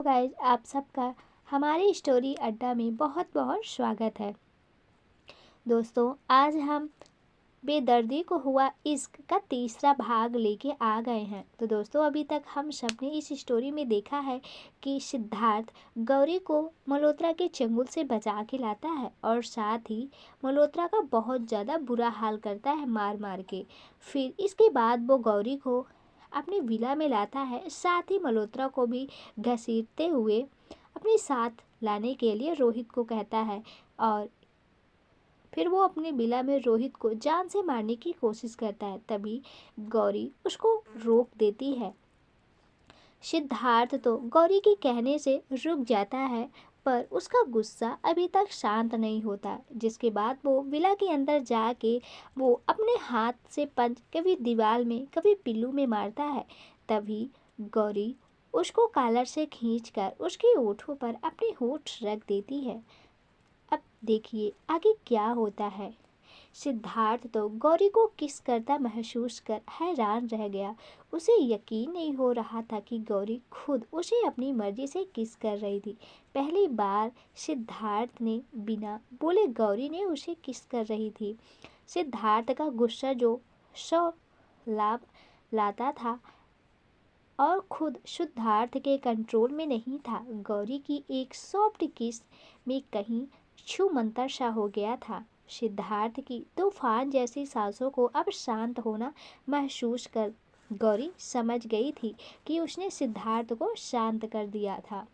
Guys, आप सबका हमारे स्टोरी अड्डा में बहुत बहुत स्वागत है। दोस्तों, आज हम बेदर्दी को हुआ इश्क का तीसरा भाग लेके आ गए हैं। तो दोस्तों, अभी तक हम सब ने इस स्टोरी में देखा है कि सिद्धार्थ गौरी को मल्होत्रा के चंगुल से बचा के लाता है और साथ ही मल्होत्रा का बहुत ज़्यादा बुरा हाल करता है मार मार के। फिर इसके बाद वो गौरी को अपनी विला में लाता है, साथ ही मल्होत्रा को भी घसीटते हुए अपने साथ लाने के लिए रोहित को कहता है। और फिर वो अपनी विला में रोहित को जान से मारने की कोशिश करता है। तभी गौरी उसको रोक देती है। सिद्धार्थ तो गौरी के कहने से रुक जाता है, पर उसका गुस्सा अभी तक शांत नहीं होता, जिसके बाद वो विला के अंदर जाके वो अपने हाथ से पंच कभी दीवार में कभी पिल्लू में मारता है। तभी गौरी उसको कॉलर से खींचकर उसके होठों पर अपने होठ रख देती है। अब देखिए आगे क्या होता है। सिद्धार्थ तो गौरी को किस करता महसूस कर हैरान रह गया। उसे यकीन नहीं हो रहा था कि गौरी खुद उसे अपनी मर्जी से किस कर रही थी। पहली बार सिद्धार्थ ने बिना बोले गौरी ने उसे किस कर रही थी। सिद्धार्थ का गुस्सा जो सौ लाभ लाता था और खुद सिद्धार्थ के कंट्रोल में नहीं था, गौरी की एक सॉफ्ट किस में कहीं छू मंतर सा हो गया था। सिद्धार्थ की तूफान जैसी सांसों को अब शांत होना महसूस कर गौरी समझ गई थी कि उसने सिद्धार्थ को शांत कर दिया था।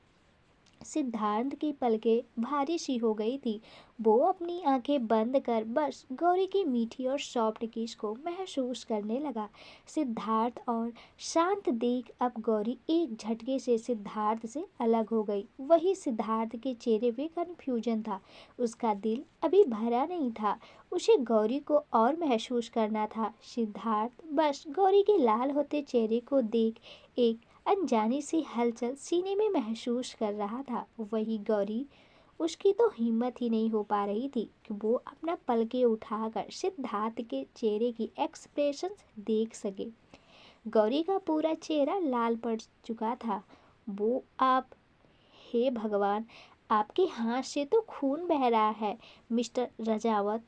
सिद्धार्थ की पलकें भारी सी हो गई थी। वो अपनी आंखें बंद कर बस गौरी की मीठी और सॉफ्ट किस को महसूस करने लगा। सिद्धार्थ और शांत देख अब गौरी एक झटके से सिद्धार्थ से अलग हो गई। वही सिद्धार्थ के चेहरे पे कन्फ्यूजन था। उसका दिल अभी भरा नहीं था। उसे गौरी को और महसूस करना था। सिद्धार्थ बस गौरी के लाल होते चेहरे को देख एक अनजानी सी हलचल सीने में महसूस कर रहा था। वही गौरी, उसकी तो हिम्मत ही नहीं हो पा रही थी कि वो अपना पलके उठाकर सिद्धार्थ के चेहरे की एक्सप्रेशन देख सके। गौरी का पूरा चेहरा लाल पड़ चुका था। वो आप हे भगवान, आपके हाथ से तो खून बह रहा है मिस्टर रजावत।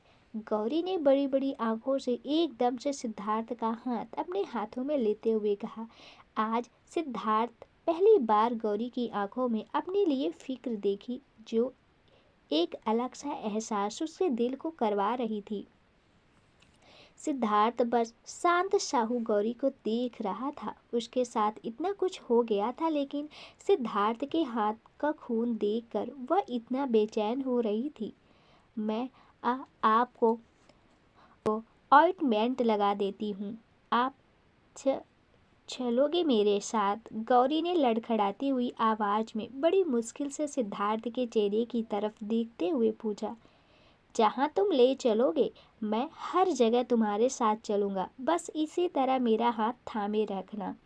गौरी ने बड़ी बड़ी आंखों से एकदम से सिद्धार्थ का हाथ अपने हाथों में लेते हुए कहा। आज सिद्धार्थ पहली बार गौरी की आंखों में अपने लिए फिक्र देखी, जो एक अलग सा एहसास उसके दिल को करवा रही थी। सिद्धार्थ बस शांत साहू गौरी को देख रहा था। उसके साथ इतना कुछ हो गया था, लेकिन सिद्धार्थ के हाथ का खून देखकर वह इतना बेचैन हो रही थी। मैं आपको ऑइंटमेंट लगा देती हूँ, आप चलोगे मेरे साथ? गौरी ने लड़खड़ाती हुई आवाज में बड़ी मुश्किल से सिद्धार्थ के चेहरे की तरफ देखते हुए पूछा। जहाँ तुम ले चलोगे मैं हर जगह तुम्हारे साथ चलूँगा, बस इसी तरह मेरा हाथ थामे रखना।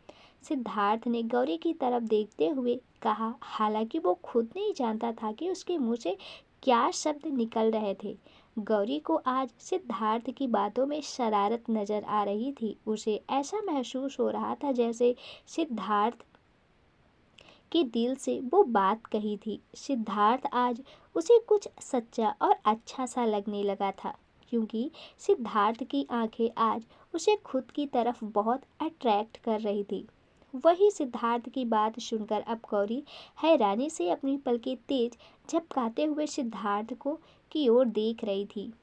सिद्धार्थ ने गौरी की तरफ देखते हुए कहा, हालांकि वो खुद नहीं जानता था कि उसके मुंह से क्या शब्द निकल रहे थे। गौरी को आज सिद्धार्थ की बातों में शरारत नजर आ रही थी। उसे ऐसा महसूस हो रहा था जैसे सिद्धार्थ के दिल से वो बात कही थी। सिद्धार्थ आज उसे कुछ सच्चा और अच्छा सा लगने लगा था, क्योंकि सिद्धार्थ की आंखें आज उसे खुद की तरफ बहुत अट्रैक्ट कर रही थी। वही सिद्धार्थ की बात सुनकर अब गौरी हैरानी से अपनी पलकें तेज झपकाते हुए सिद्धार्थ को की ओर देख रही थी।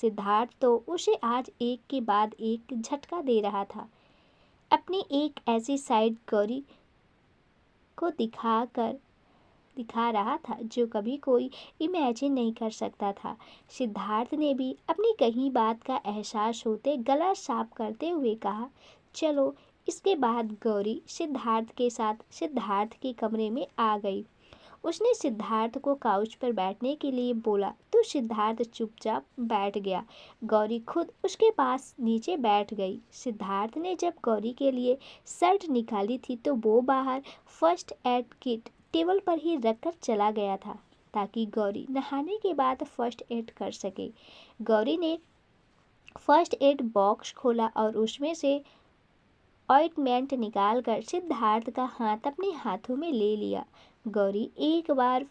सिद्धार्थ तो उसे आज एक के बाद एक झटका दे रहा था। अपनी एक ऐसी साइड गौरी को दिखा रहा था जो कभी कोई इमेजिन नहीं कर सकता था। सिद्धार्थ ने भी अपनी कही बात का एहसास होते गला साफ करते हुए कहा, चलो। इसके बाद गौरी सिद्धार्थ के साथ सिद्धार्थ के कमरे में आ गई। उसने सिद्धार्थ को काउच पर बैठने के लिए बोला तो सिद्धार्थ चुपचाप बैठ गया। गौरी खुद उसके पास नीचे बैठ गई। सिद्धार्थ ने जब गौरी के लिए शर्ट निकाली थी तो वो बाहर फर्स्ट एड किट टेबल पर ही रखकर चला गया था, ताकि गौरी नहाने के बाद फर्स्ट एड कर सके। गौरी ने फर्स्ट एड बॉक्स खोला और उसमें से ऑइंटमेंट निकालकर सिद्धार्थ का हाथ अपने हाथों में ले लिया। गौरी एक बार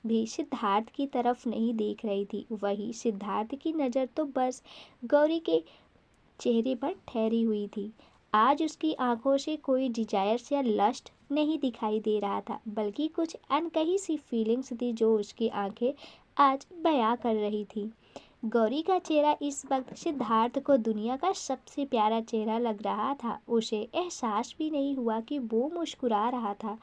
भी सिद्धार्थ की तरफ नहीं देख रही थी। वही सिद्धार्थ की नज़र तो बस गौरी के चेहरे पर ठहरी हुई थी। आज उसकी आंखों से कोई डिजायर्स या लस्ट नहीं दिखाई दे रहा था, बल्कि कुछ अनकही सी फीलिंग्स थी जो उसकी आंखें आज बयां कर रही थी। गौरी का चेहरा इस वक्त सिद्धार्थ को दुनिया का सबसे प्यारा चेहरा लग रहा था। उसे एहसास भी नहीं हुआ कि वो मुस्कुरा रहा था।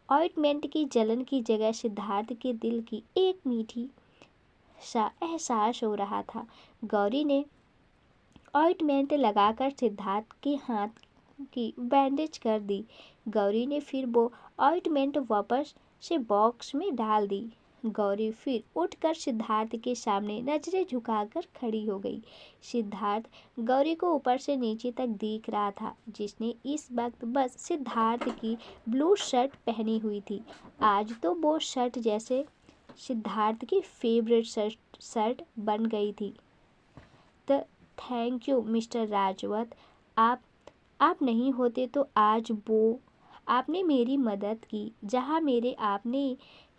ऑइंटमेंट की जलन की जगह सिद्धार्थ के दिल की एक मीठी सा एहसास हो रहा था। गौरी ने ऑइंटमेंट लगाकर सिद्धार्थ के हाथ की बैंडेज कर दी। गौरी ने फिर वो ऑइंटमेंट वापस से बॉक्स में डाल दी। गौरी फिर उठकर सिद्धार्थ के सामने नजरें झुकाकर खड़ी हो गई। सिद्धार्थ गौरी को ऊपर से नीचे तक देख रहा था, जिसने इस वक्त बस सिद्धार्थ की ब्लू शर्ट पहनी हुई थी। आज तो वो शर्ट जैसे सिद्धार्थ की फेवरेट शर्ट बन गई थी। तो थैंक यू मिस्टर राजवत, आप नहीं होते तो आज वो आपने मेरी मदद की जहाँ मेरे आपने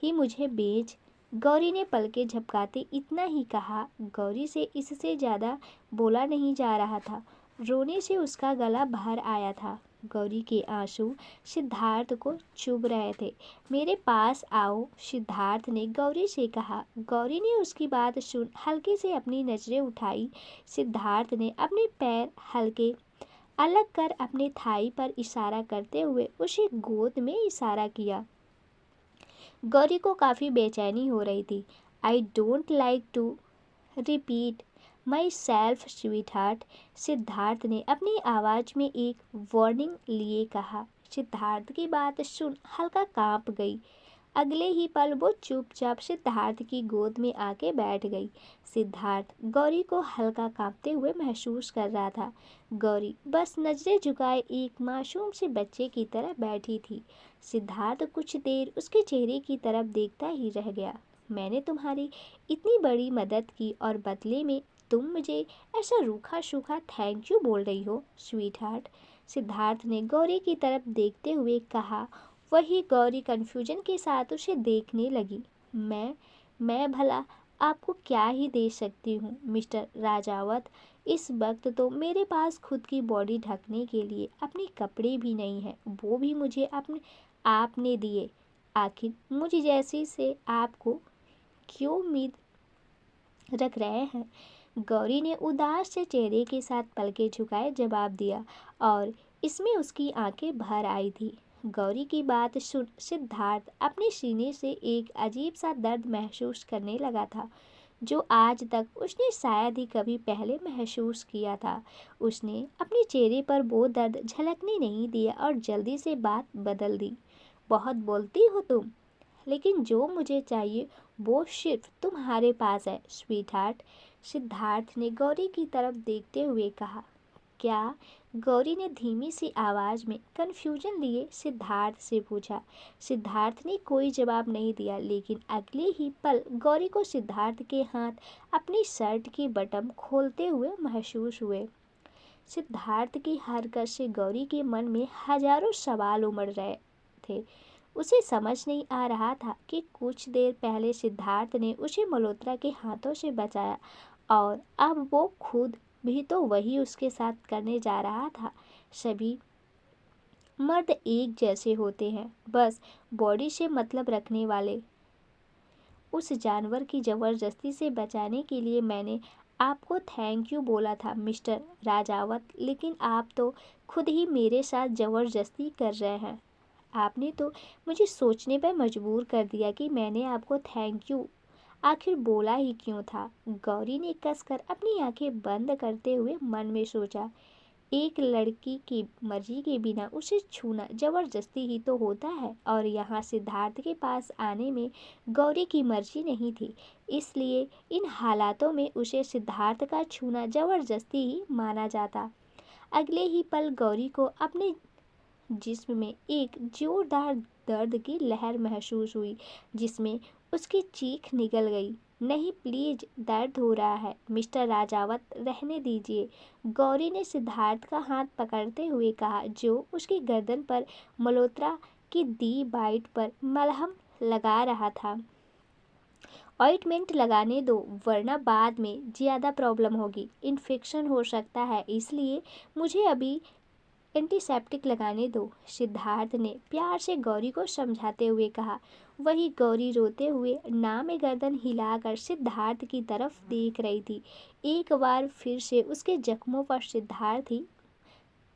ही मुझे बेच। गौरी ने पलकें झपकाते इतना ही कहा। गौरी से इससे ज़्यादा बोला नहीं जा रहा था। रोने से उसका गला भर आया था। गौरी के आंसू सिद्धार्थ को चुभ रहे थे। मेरे पास आओ, सिद्धार्थ ने गौरी से कहा। गौरी ने उसकी बात सुन हल्के से अपनी नजरें उठाई। सिद्धार्थ ने अपने पैर हल्के अलग कर अपने थाई पर इशारा करते हुए उसे गोद में इशारा किया। गौरी को काफ़ी बेचैनी हो रही थी। I don't like to repeat myself sweetheart, Siddharth ने अपनी आवाज़ में एक वार्निंग लिए कहा। सिद्धार्थ की बात सुन हल्का कांप गई। अगले ही पल वो चुपचाप सिद्धार्थ की गोद में आके बैठ गई। सिद्धार्थ गौरी को हल्का कांपते हुए महसूस कर रहा था। गौरी बस नजरें झुकाए एक मासूम से बच्चे की तरह बैठी थी। सिद्धार्थ कुछ देर उसके चेहरे की तरफ देखता ही रह गया। मैंने तुम्हारी इतनी बड़ी मदद की और बदले में तुम मुझे ऐसा रूखा सूखा थैंक यू बोल रही हो स्वीट हार्ट, सिद्धार्थ ने गौरी की तरफ देखते हुए कहा। वही गौरी कन्फ्यूजन के साथ उसे देखने लगी। मैं भला आपको क्या ही दे सकती हूँ मिस्टर राजावत। इस वक्त तो मेरे पास खुद की बॉडी ढकने के लिए अपने कपड़े भी नहीं हैं, वो भी मुझे आपने दिए। आखिर मुझ जैसी से आपको क्यों उम्मीद रख रहे हैं। गौरी ने उदास से चेहरे के साथ पलकें झुकाए जवाब दिया और इसमें उसकी आंखें भर आई थी। गौरी की बात सुन सिद्धार्थ अपने सीने से एक अजीब सा दर्द महसूस करने लगा था, जो आज तक उसने शायद ही कभी पहले महसूस किया था। उसने अपने चेहरे पर वो दर्द झलकने नहीं दिया और जल्दी से बात बदल दी। बहुत बोलती हो तुम, लेकिन जो मुझे चाहिए वो सिर्फ तुम्हारे पास है स्वीट हार्ट, सिद्धार्थ ने गौरी की तरफ देखते हुए कहा। क्या? गौरी ने धीमी सी आवाज़ में कन्फ्यूजन लिए सिद्धार्थ से पूछा। सिद्धार्थ ने कोई जवाब नहीं दिया, लेकिन अगले ही पल गौरी को सिद्धार्थ के हाथ अपनी शर्ट की बटन खोलते हुए महसूस हुए। सिद्धार्थ की हरकत से गौरी के मन में हजारों सवाल उमड़ रहे थे। उसे समझ नहीं आ रहा था कि कुछ देर पहले सिद्धार्थ ने उसे मल्होत्रा के हाथों से बचाया और अब वो खुद भी तो वही उसके साथ करने जा रहा था। सभी मर्द एक जैसे होते हैं, बस बॉडी से मतलब रखने वाले। उस जानवर की ज़बरदस्ती से बचाने के लिए मैंने आपको थैंक यू बोला था मिस्टर राजावत, लेकिन आप तो खुद ही मेरे साथ ज़बरदस्ती कर रहे हैं। आपने तो मुझे सोचने पर मजबूर कर दिया कि मैंने आपको थैंक यू आखिर बोला ही क्यों था। गौरी ने कसकर अपनी आंखें बंद करते हुए मन में सोचा। एक लड़की की मर्जी के बिना उसे छूना जबरदस्ती ही तो होता है, और यहाँ सिद्धार्थ के पास आने में गौरी की मर्जी नहीं थी, इसलिए इन हालातों में उसे सिद्धार्थ का छूना जबरदस्ती ही माना जाता। अगले ही पल गौरी को अपने जिस्म में एक जोरदार दर्द की लहर महसूस हुई, जिसमें उसकी चीख निकल गई। नहीं प्लीज, दर्द हो रहा है मिस्टर राजावत, रहने दीजिए, गौरी ने सिद्धार्थ का हाथ पकड़ते हुए कहा, जो उसकी गर्दन पर मल्होत्रा कि दी बाइट पर मलहम लगा रहा था। ऑइंटमेंट लगाने दो, वरना बाद में ज़्यादा प्रॉब्लम होगी, इन्फेक्शन हो सकता है, इसलिए मुझे अभी एंटीसेप्टिक लगाने दो, सिद्धार्थ ने प्यार से गौरी को समझाते हुए कहा। वही गौरी रोते हुए नाक में गर्दन हिलाकर सिद्धार्थ की तरफ देख रही थी। एक बार फिर से उसके जख्मों पर सिद्धार्थ ही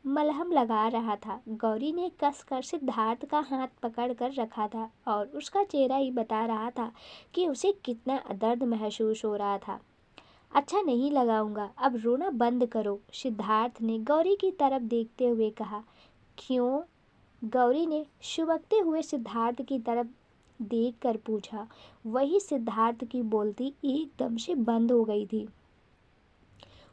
मलहम लगा रहा था। गौरी ने कसकर सिद्धार्थ का हाथ पकड़ कर रखा था और उसका चेहरा ही बता रहा था कि उसे कितना दर्द महसूस हो रहा था। अच्छा नहीं लगाऊंगा, अब रोना बंद करो, सिद्धार्थ ने गौरी की तरफ देखते हुए कहा। क्यों? गौरी ने सुबकते हुए सिद्धार्थ की तरफ देखकर पूछा। वही सिद्धार्थ की बोलती एकदम से बंद हो गई थी।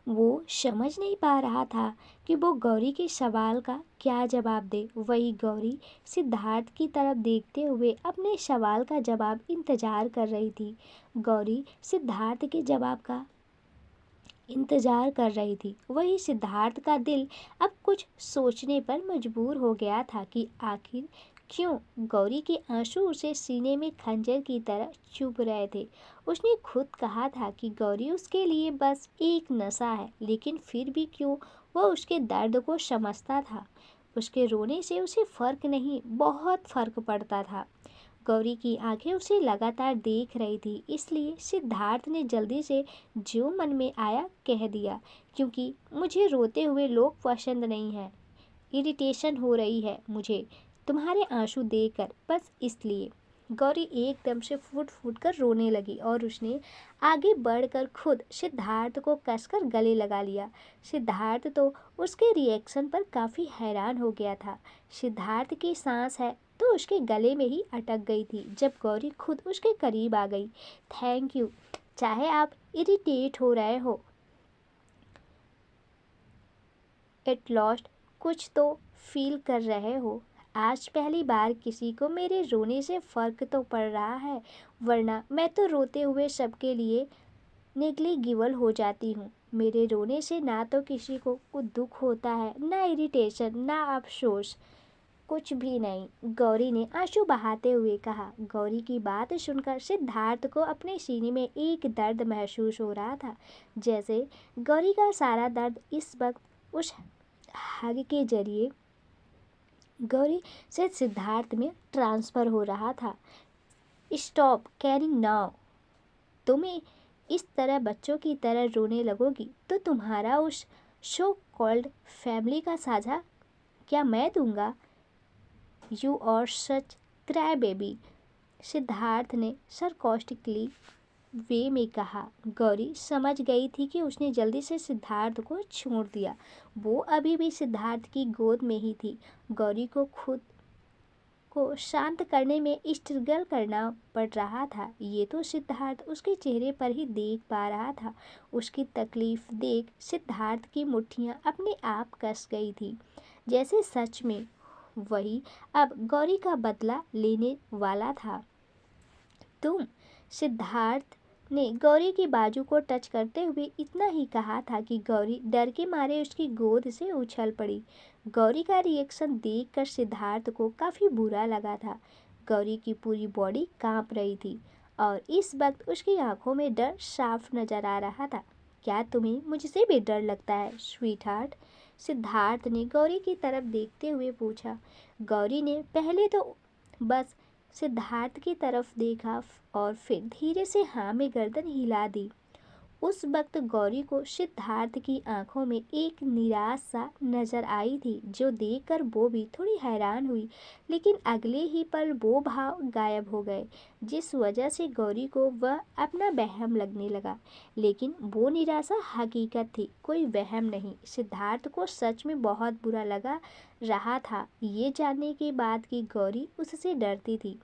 वो समझ नहीं पा रहा था कि वो गौरी के सवाल का क्या जवाब दे। वही गौरी सिद्धार्थ की तरफ देखते हुए अपने सवाल का जवाब इंतजार कर रही थी। गौरी सिद्धार्थ के जवाब का इंतजार कर रही थी। वही सिद्धार्थ का दिल अब कुछ सोचने पर मजबूर हो गया था कि आखिर क्यों गौरी के आंसू उसे सीने में खंजर की तरह चुभ रहे थे। उसने खुद कहा था कि गौरी उसके लिए बस एक नशा है, लेकिन फिर भी क्यों वह उसके दर्द को समझता था। उसके रोने से उसे फर्क नहीं, बहुत फर्क पड़ता था। गौरी की आंखें उसे लगातार देख रही थी, इसलिए सिद्धार्थ ने जल्दी से जो मन में आया कह दिया, क्योंकि मुझे रोते हुए लोग पसंद नहीं है। इरिटेशन हो रही है मुझे तुम्हारे आंसू देखकर, बस इसलिए। गौरी एकदम से फूट फूट कर रोने लगी और उसने आगे बढ़कर खुद सिद्धार्थ को कसकर गले लगा लिया। सिद्धार्थ तो उसके रिएक्शन पर काफ़ी हैरान हो गया था। सिद्धार्थ की सांस है तो उसके गले में ही अटक गई थी जब गौरी खुद उसके करीब आ गई। थैंक यू, चाहे आप इरिटेट हो रहे हो, एट लॉस्ट कुछ तो फील कर रहे हो। आज पहली बार किसी को मेरे रोने से फ़र्क तो पड़ रहा है, वरना मैं तो रोते हुए सबके लिए नेग्लिजिबल हो जाती हूँ। मेरे रोने से ना तो किसी को कुछ दुख होता है, ना इरिटेशन, ना अफसोस, कुछ भी नहीं, गौरी ने आंसू बहाते हुए कहा। गौरी की बात सुनकर सिद्धार्थ को अपने सीने में एक दर्द महसूस हो रहा था, जैसे गौरी का सारा दर्द इस वक्त उस हग के जरिए गौरी से सिद्धार्थ में ट्रांसफ़र हो रहा था। Stop carrying now. तुम इस तरह बच्चों की तरह रोने लगोगी तो तुम्हारा उस सो कॉल्ड फैमिली का साझा क्या मैं दूंगा? You are such crybaby, Siddharth ने सरकास्टिकली वे में कहा। गौरी समझ गई थी कि उसने जल्दी से सिद्धार्थ को छोड़ दिया। वो अभी भी सिद्धार्थ की गोद में ही थी। गौरी को खुद को शांत करने में स्ट्रगल करना पड़ रहा था। ये तो सिद्धार्थ उसके चेहरे पर ही देख पा रहा था। उसकी तकलीफ देख सिद्धार्थ की मुट्ठियाँ अपने आप कस गई थी, जैसे सच में वही अब गौरी का बदला लेने वाला था। तुम, सिद्धार्थ ने गौरी की बाजू को टच करते हुए इतना ही कहा था कि गौरी डर के मारे उसकी गोद से उछल पड़ी। गौरी का रिएक्शन देखकर सिद्धार्थ को काफ़ी बुरा लगा था। गौरी की पूरी बॉडी कांप रही थी और इस वक्त उसकी आंखों में डर साफ नजर आ रहा था। क्या तुम्हें मुझसे भी डर लगता है स्वीटहार्ट? सिद्धार्थ ने गौरी की तरफ देखते हुए पूछा। गौरी ने पहले तो बस सिद्धार्थ की तरफ देखा और फिर धीरे से हाँ में गर्दन हिला दी। उस वक्त गौरी को सिद्धार्थ की आंखों में एक निराश सा नजर आई थी, जो देखकर वो भी थोड़ी हैरान हुई, लेकिन अगले ही पल वो भाव गायब हो गए जिस वजह से गौरी को वह अपना वहम लगने लगा। लेकिन वो निराशा हकीकत थी, कोई वहम नहीं। सिद्धार्थ को सच में बहुत बुरा लगा रहा था ये जानने के बाद कि गौरी उससे डरती थी।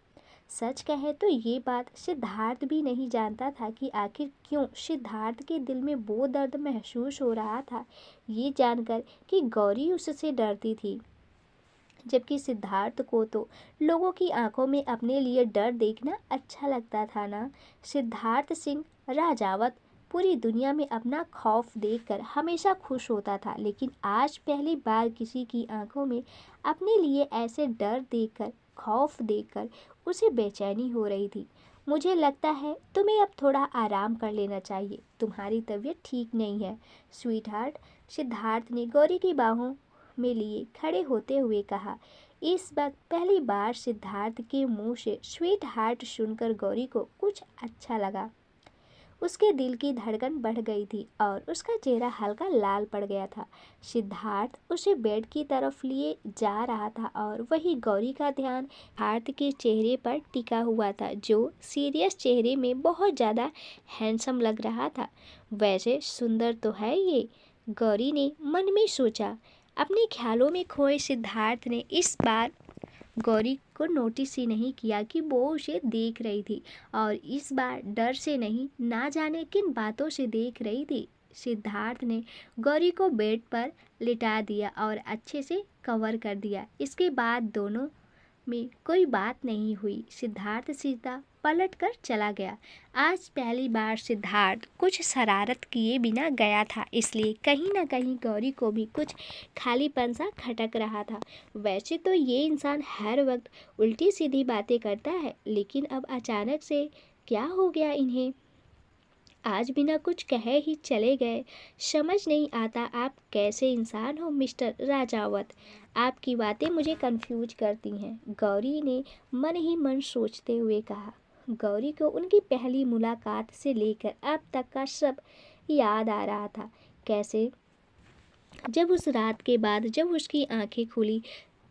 सच कहे तो ये बात सिद्धार्थ भी नहीं जानता था कि आखिर क्यों सिद्धार्थ के दिल में वो दर्द महसूस हो रहा था ये जानकर कि गौरी उससे डरती थी, जबकि सिद्धार्थ को तो लोगों की आंखों में अपने लिए डर देखना अच्छा लगता था ना। सिद्धार्थ सिंह राजावत पूरी दुनिया में अपना खौफ देखकर हमेशा खुश होता था, लेकिन आज पहली बार किसी की आंखों में अपने लिए ऐसे डर देखकर खौफ देखकर उसे बेचैनी हो रही थी। मुझे लगता है तुम्हें अब थोड़ा आराम कर लेना चाहिए, तुम्हारी तबीयत ठीक नहीं है स्वीट हार्ट, सिद्धार्थ ने गौरी की बाहों में लिए खड़े होते हुए कहा। इस वक्त पहली बार सिद्धार्थ के मुंह से स्वीट हार्ट सुनकर गौरी को कुछ अच्छा लगा। उसके दिल की धड़कन बढ़ गई थी और उसका चेहरा हल्का लाल पड़ गया था। सिद्धार्थ उसे बेड की तरफ लिए जा रहा था और वही गौरी का ध्यान सिद्धार्थ के चेहरे पर टिका हुआ था, जो सीरियस चेहरे में बहुत ज़्यादा हैंडसम लग रहा था। वैसे सुंदर तो है ये, गौरी ने मन में सोचा। अपने ख्यालों में खोए सिद्धार्थ ने इस बार गौरी को नोटिस ही नहीं किया कि वो उसे देख रही थी, और इस बार डर से नहीं, ना जाने किन बातों से देख रही थी। सिद्धार्थ ने गौरी को बेड पर लिटा दिया और अच्छे से कवर कर दिया। इसके बाद दोनों में कोई बात नहीं हुई। सिद्धार्थ सीधा पलट कर चला गया। आज पहली बार सिद्धार्थ कुछ शरारत किए बिना गया था, इसलिए कहीं ना कहीं गौरी को भी कुछ खालीपन सा खटक रहा था। वैसे तो ये इंसान हर वक्त उल्टी सीधी बातें करता है, लेकिन अब अचानक से क्या हो गया इन्हें? आज बिना कुछ कहे ही चले गए। समझ नहीं आता आप कैसे इंसान हो मिस्टर राजावत, आपकी बातें मुझे कंफ्यूज करती हैं, गौरी ने मन ही मन सोचते हुए कहा। गौरी को उनकी पहली मुलाकात से लेकर अब तक का सब याद आ रहा था। कैसे जब उस रात के बाद जब उसकी आंखें खुली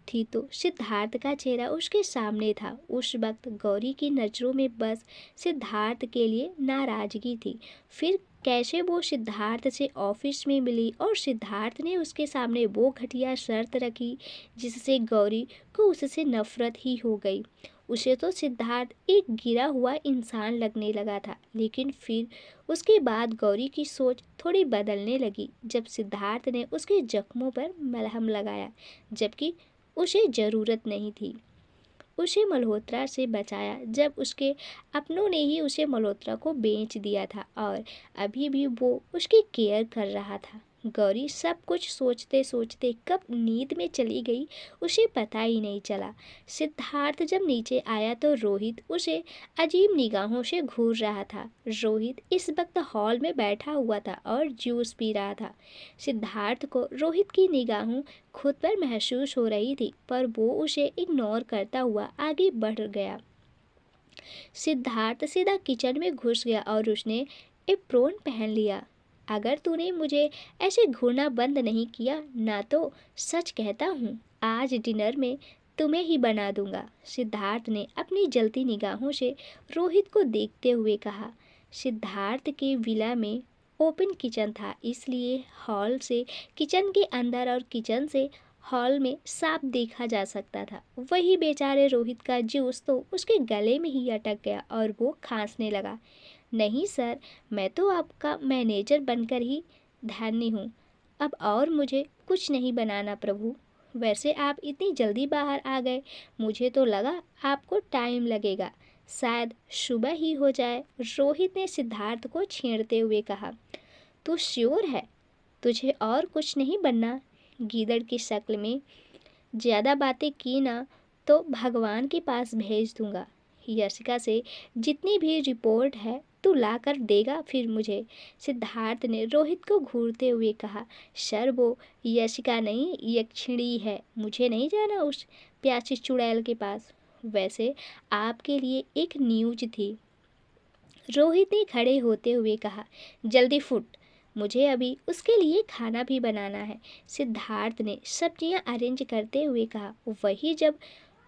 थी तो सिद्धार्थ का चेहरा उसके सामने था। उस वक्त गौरी की नज़रों में बस सिद्धार्थ के लिए नाराज़गी थी। फिर कैसे वो सिद्धार्थ से ऑफिस में मिली और सिद्धार्थ ने उसके सामने वो घटिया शर्त रखी जिससे गौरी को उससे नफरत ही हो गई। उसे तो सिद्धार्थ एक गिरा हुआ इंसान लगने लगा था, लेकिन फिर उसके बाद गौरी की सोच थोड़ी बदलने लगी जब सिद्धार्थ ने उसके जख्मों पर मलहम लगाया, जबकि उसे ज़रूरत नहीं थी। उसे मल्होत्रा से बचाया जब उसके अपनों ने ही उसे मल्होत्रा को बेच दिया था, और अभी भी वो उसकी केयर कर रहा था। गौरी सब कुछ सोचते सोचते कब नींद में चली गई उसे पता ही नहीं चला। सिद्धार्थ जब नीचे आया तो रोहित उसे अजीब निगाहों से घूर रहा था। रोहित इस वक्त हॉल में बैठा हुआ था और जूस पी रहा था। सिद्धार्थ को रोहित की निगाहों खुद पर महसूस हो रही थी, पर वो उसे इग्नोर करता हुआ आगे बढ़ गया। सिद्धार्थ सीधा किचन में घुस गया और उसने एप्रोन पहन लिया। अगर तूने मुझे ऐसे घूरना बंद नहीं किया ना तो सच कहता हूँ आज डिनर में तुम्हें ही बना दूंगा, सिद्धार्थ ने अपनी जलती निगाहों से रोहित को देखते हुए कहा। सिद्धार्थ के विला में ओपन किचन था, इसलिए हॉल से किचन के अंदर और किचन से हॉल में साफ देखा जा सकता था। वही बेचारे रोहित का जूस तो उसके गले में ही अटक गया और वो खांसने लगा। नहीं सर, मैं तो आपका मैनेजर बनकर ही धन्य हूँ, अब और मुझे कुछ नहीं बनाना प्रभु। वैसे आप इतनी जल्दी बाहर आ गए, मुझे तो लगा आपको टाइम लगेगा, शायद सुबह ही हो जाए, रोहित ने सिद्धार्थ को छेड़ते हुए कहा। तू श्योर है तुझे और कुछ नहीं बनना? गीदड़ की शक्ल में ज़्यादा बातें की ना तो भगवान के पास भेज दूंगा। यशिका से जितनी भी रिपोर्ट है तू ला कर देगा फिर मुझे, सिद्धार्थ ने रोहित को घूरते हुए कहा। सर वो यशिका नहीं यक्षिणी है, मुझे नहीं जाना उस प्यासी चुड़ैल के पास। वैसे आपके लिए एक न्यूज थी, रोहित ने खड़े होते हुए कहा। जल्दी फुट, मुझे अभी उसके लिए खाना भी बनाना है, सिद्धार्थ ने सब्जियां अरेंज करते हुए कहा। वही जब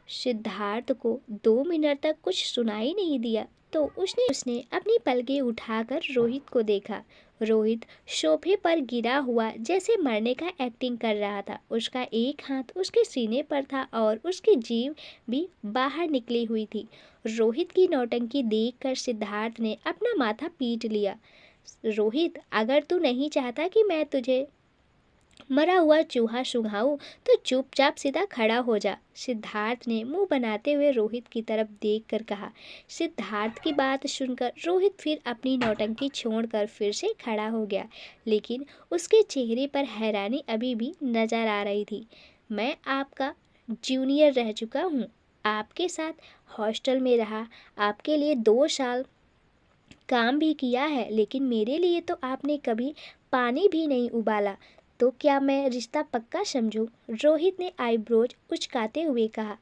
सिद्धार्थ को 2 मिनट तक कुछ सुनाई नहीं दिया तो उसने अपनी पलकें उठाकर रोहित को देखा। रोहित सोफे पर गिरा हुआ जैसे मरने का एक्टिंग कर रहा था। उसका एक हाथ उसके सीने पर था और उसकी जीभ भी बाहर निकली हुई थी। रोहित की नौटंकी देखकर सिद्धार्थ ने अपना माथा पीट लिया। रोहित, अगर तू नहीं चाहता कि मैं तुझे मरा हुआ चूहा सुंघाऊं तो चुपचाप सीधा खड़ा हो जा, सिद्धार्थ ने मुंह बनाते हुए रोहित की तरफ देखकर कहा। सिद्धार्थ की बात सुनकर रोहित फिर अपनी नौटंकी छोड़कर फिर से खड़ा हो गया, लेकिन उसके चेहरे पर हैरानी अभी भी नजर आ रही थी। मैं आपका जूनियर रह चुका हूँ, आपके साथ हॉस्टल में रहा, आपके लिए 2 साल काम भी किया है, लेकिन मेरे लिए तो आपने कभी पानी भी नहीं उबाला। तो क्या मैं रिश्ता पक्का समझूं? रोहित ने आईब्रोज उचकाते हुए कहा।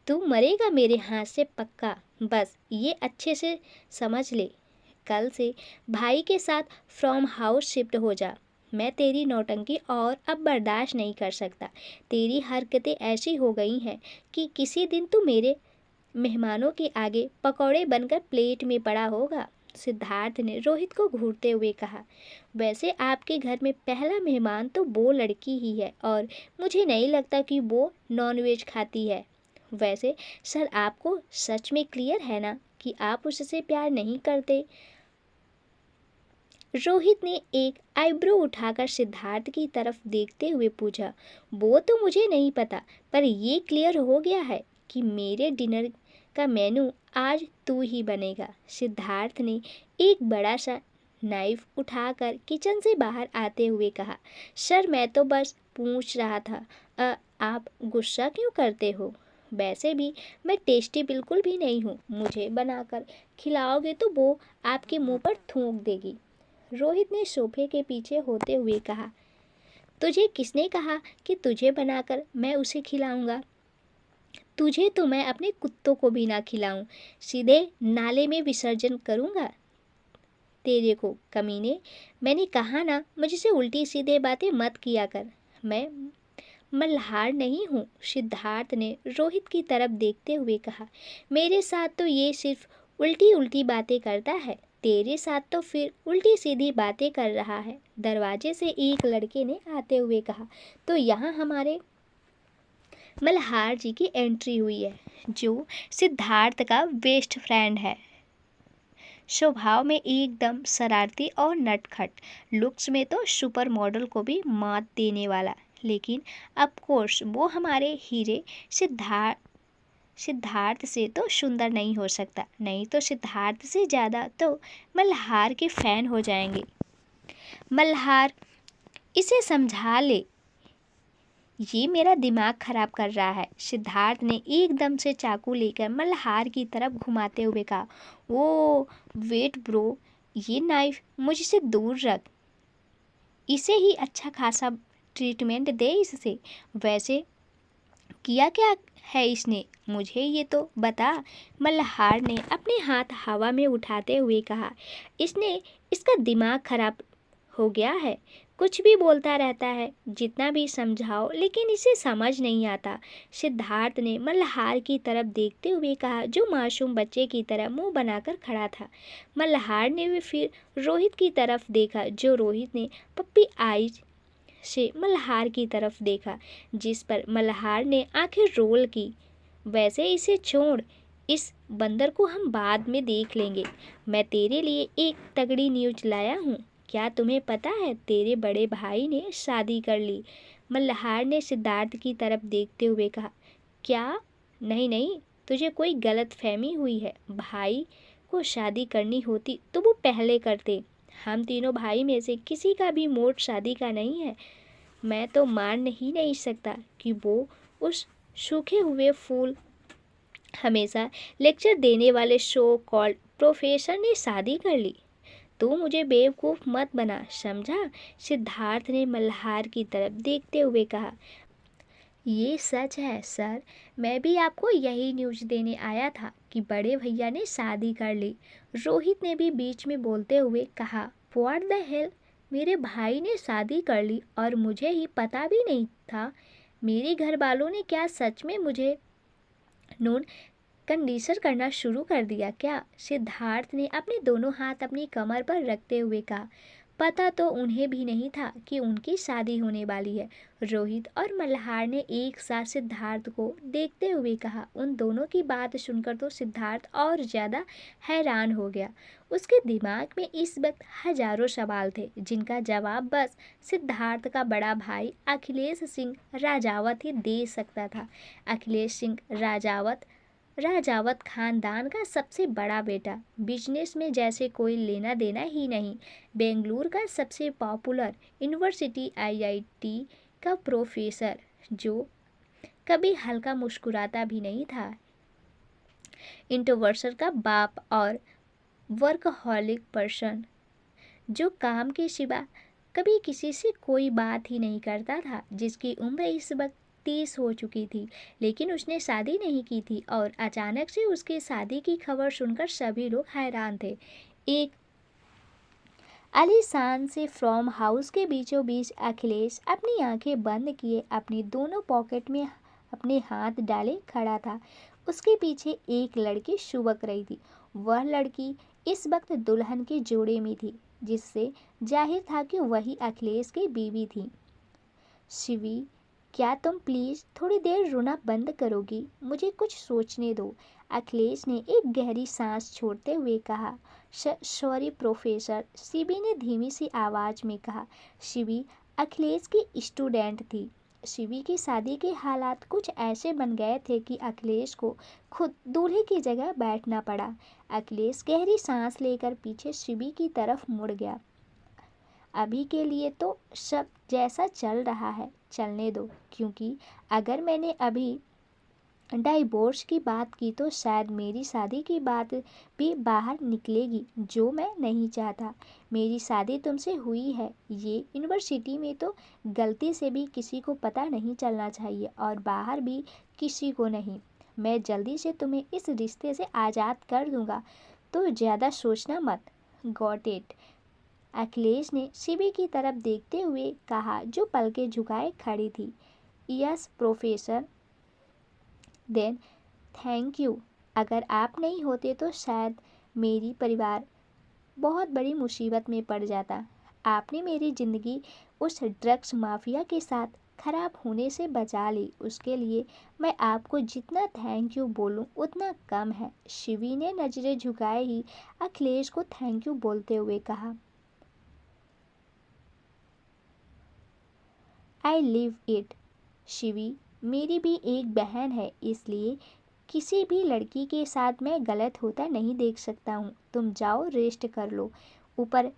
तू मरेगा मेरे हाथ से पक्का, बस ये अच्छे से समझ ले। कल से भाई के साथ फ्रॉम हाउस शिफ्ट हो जा। मैं तेरी नौटंकी और अब बर्दाश्त नहीं कर सकता। तेरी हरकतें ऐसी हो गई हैं कि किसी दिन तू मेरे मेहमानों के आगे पकौड़े बनकर प्लेट में पड़ा होगा। सिद्धार्थ ने रोहित को घूरते हुए कहा। वैसे आपके घर में पहला मेहमान तो वो लड़की ही है और मुझे नहीं लगता कि वो नॉनवेज खाती है। वैसे सर, आपको सच में क्लियर है ना कि आप उससे प्यार नहीं करते? रोहित ने एक आईब्रो उठाकर सिद्धार्थ की तरफ देखते हुए पूछा। वो तो मुझे नहीं पता, पर ये क्लियर हो गया है कि मेरे डिनर का मेनू आज तू ही बनेगा। सिद्धार्थ ने एक बड़ा सा नाइफ उठाकर किचन से बाहर आते हुए कहा। सर, मैं तो बस पूछ रहा था, आप गुस्सा क्यों करते हो? वैसे भी मैं टेस्टी बिल्कुल भी नहीं हूँ। मुझे बनाकर खिलाओगे तो वो आपके मुंह पर थूक देगी। रोहित ने सोफे के पीछे होते हुए कहा। तुझे किसने कहा कि तुझे बनाकर मैं उसे खिलाऊंगा? तुझे तो मैं अपने कुत्तों को भी ना खिलाऊं, सीधे नाले में विसर्जन करूंगा तेरे को, कमीने। मैंने कहा ना, मुझसे उल्टी सीधे बातें मत किया कर। मैं मल्हार नहीं हूँ, सिद्धार्थ ने रोहित की तरफ देखते हुए कहा। मेरे साथ तो ये सिर्फ उल्टी उल्टी बातें करता है, तेरे साथ तो फिर उल्टी सीधी बातें कर रहा है। दरवाजे से एक लड़के ने आते हुए कहा। तो यहाँ हमारे मल्हार जी की एंट्री हुई है, जो सिद्धार्थ का बेस्ट फ्रेंड है। स्वभाव में एकदम शरारती और नटखट, लुक्स में तो सुपर मॉडल को भी मात देने वाला, लेकिन ऑफ कोर्स वो हमारे हीरे सिद्धार्थ से तो सुंदर नहीं हो सकता। नहीं तो सिद्धार्थ से ज़्यादा तो मल्हार के फैन हो जाएंगे। मल्हार, इसे समझा ले, ये मेरा दिमाग खराब कर रहा है। सिद्धार्थ ने एकदम से चाकू लेकर मल्हार की तरफ घुमाते हुए कहा। ओ वेट ब्रो, ये नाइफ मुझसे दूर रख, इसे ही अच्छा खासा ट्रीटमेंट दे इससे। वैसे किया क्या है इसने, मुझे ये तो बता। मल्हार ने अपने हाथ हवा में उठाते हुए कहा। इसका दिमाग खराब हो गया है, कुछ भी बोलता रहता है, जितना भी समझाओ लेकिन इसे समझ नहीं आता। सिद्धार्थ ने मल्हार की तरफ देखते हुए कहा, जो मासूम बच्चे की तरह मुंह बनाकर खड़ा था। मल्हार ने भी फिर रोहित की तरफ देखा, जो रोहित ने पप्पी आईज से मल्हार की तरफ देखा, जिस पर मल्हार ने आंखें रोल की। वैसे इसे छोड़, इस बंदर को हम बाद में देख लेंगे। मैं तेरे लिए एक तगड़ी न्यूज़ लाया हूँ। क्या तुम्हें पता है, तेरे बड़े भाई ने शादी कर ली? मल्हार ने सिद्धार्थ की तरफ देखते हुए कहा। क्या? नहीं नहीं, तुझे कोई गलत फहमी हुई है। भाई को शादी करनी होती तो वो पहले करते। हम तीनों भाई में से किसी का भी मूड शादी का नहीं है। मैं तो मान ही नहीं सकता कि वो उस सूखे हुए फूल हमेशा लेक्चर देने वाले शो कॉल्ड प्रोफेसर ने शादी कर ली। तू मुझे बेवकूफ़ मत बना, समझा? सिद्धार्थ ने मल्हार की तरफ देखते हुए कहा। ये सच है सर, मैं भी आपको यही न्यूज़ देने आया था कि बड़े भैया ने शादी कर ली। रोहित ने भी बीच में बोलते हुए कहा। व्हाट द हेल, मेरे भाई ने शादी कर ली और मुझे ही पता भी नहीं था? मेरे घर वालों ने क्या सच में मुझे नून कंडीशनर करना शुरू कर दिया क्या? सिद्धार्थ ने अपने दोनों हाथ अपनी कमर पर रखते हुए कहा। पता तो उन्हें भी नहीं था कि उनकी शादी होने वाली है। रोहित और मल्हार ने एक साथ सिद्धार्थ को देखते हुए कहा। उन दोनों की बात सुनकर तो सिद्धार्थ और ज़्यादा हैरान हो गया। उसके दिमाग में इस वक्त हजारों सवाल थे, जिनका जवाब बस सिद्धार्थ का बड़ा भाई अखिलेश सिंह राजावत ही दे सकता था। अखिलेश सिंह राजावत खानदान का सबसे बड़ा बेटा, बिजनेस में जैसे कोई लेना देना ही नहीं, बेंगलुरु का सबसे पॉपुलर यूनिवर्सिटी IIT का प्रोफेसर, जो कभी हल्का मुस्कुराता भी नहीं था। इंट्रोवर्सन का बाप और वर्कहॉलिक पर्सन जो काम के सिवा कभी किसी से कोई बात ही नहीं करता था, जिसकी उम्र इस वक्त 30 हो चुकी थी, लेकिन उसने शादी नहीं की थी और अचानक से उसके शादी की खबर सुनकर सभी लोग हैरान थे। एक आलीशान से फार्म हाउस के बीचों बीच अखिलेश अपनी आंखें बंद किए अपनी दोनों पॉकेट में अपने हाथ डाले खड़ा था। उसके पीछे एक लड़की सुबक रही थी। वह लड़की इस वक्त दुल्हन के जोड़े में थी, जिससे जाहिर था कि वही अखिलेश की बीवी थी। शिवी, क्या तुम प्लीज़ थोड़ी देर रोना बंद करोगी? मुझे कुछ सोचने दो। अखिलेश ने एक गहरी सांस छोड़ते हुए कहा। सॉरी प्रोफेसर, शिवी ने धीमी सी आवाज़ में कहा। शिवी अखिलेश की स्टूडेंट थी। शिवी की शादी के हालात कुछ ऐसे बन गए थे कि अखिलेश को खुद दूल्हे की जगह बैठना पड़ा। अखिलेश गहरी सांस लेकर पीछे शिवी की तरफ मुड़ गया। अभी के लिए तो सब जैसा चल रहा है चलने दो, क्योंकि अगर मैंने अभी डाइवोर्स की बात की तो शायद मेरी शादी की बात भी बाहर निकलेगी, जो मैं नहीं चाहता। मेरी शादी तुमसे हुई है, ये यूनिवर्सिटी में तो गलती से भी किसी को पता नहीं चलना चाहिए और बाहर भी किसी को नहीं। मैं जल्दी से तुम्हें इस रिश्ते से आज़ाद कर दूंगा, तो ज़्यादा सोचना मत। Got it? अखिलेश ने शिवी की तरफ देखते हुए कहा, जो पलकें झुकाए खड़ी थी। Yes professor. Then thank you. अगर आप नहीं होते तो शायद मेरी परिवार बहुत बड़ी मुसीबत में पड़ जाता। आपने मेरी ज़िंदगी उस ड्रग्स माफिया के साथ खराब होने से बचा ली। उसके लिए मैं आपको जितना थैंक यू बोलूं उतना कम है। शिवी ने नज़रें झुकाए ही अखिलेश को थैंक यू बोलते हुए कहा। I live it. शिवी मेरी भी एक बहन है, इसलिए किसी भी लड़की के साथ मैं गलत होता नहीं देख सकता हूँ। तुम जाओ रेस्ट कर लो। ऊपर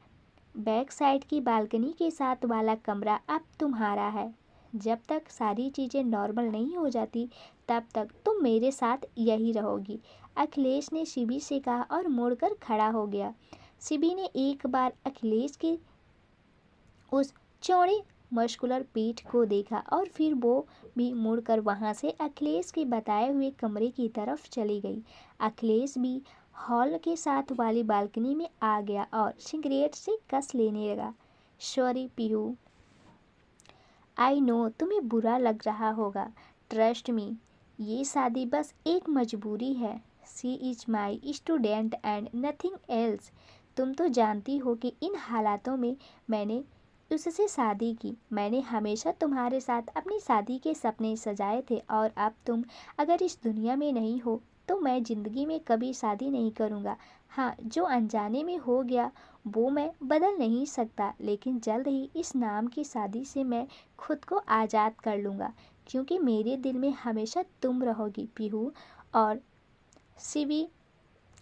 बैक साइड की बालकनी के साथ वाला कमरा अब तुम्हारा है। जब तक सारी चीज़ें नॉर्मल नहीं हो जाती तब तक तुम मेरे साथ यही रहोगी। अखिलेश ने शिवी से कहा और मुड़कर खड़ा हो गया। शिवी ने एक बार अखिलेश की उस चौड़ी मस्कुलर पीठ को देखा और फिर वो भी मुड़कर वहाँ से अखिलेश के बताए हुए कमरे की तरफ चली गई। अखिलेश भी हॉल के साथ वाली बालकनी में आ गया और सिगरेट से कस लेने लगा। सॉरी पीहू, आई नो तुम्हें बुरा लग रहा होगा। ट्रस्ट मी, ये शादी बस एक मजबूरी है। She is my student and nothing else. तुम तो जानती हो कि इन हालातों में मैंने उससे शादी की। मैंने हमेशा तुम्हारे साथ अपनी शादी के सपने सजाए थे और अब तुम अगर इस दुनिया में नहीं हो तो मैं ज़िंदगी में कभी शादी नहीं करूँगा। हाँ, जो अनजाने में हो गया वो मैं बदल नहीं सकता, लेकिन जल्द ही इस नाम की शादी से मैं खुद को आज़ाद कर लूँगा, क्योंकि मेरे दिल में हमेशा तुम रहोगी पीहू। और शिवी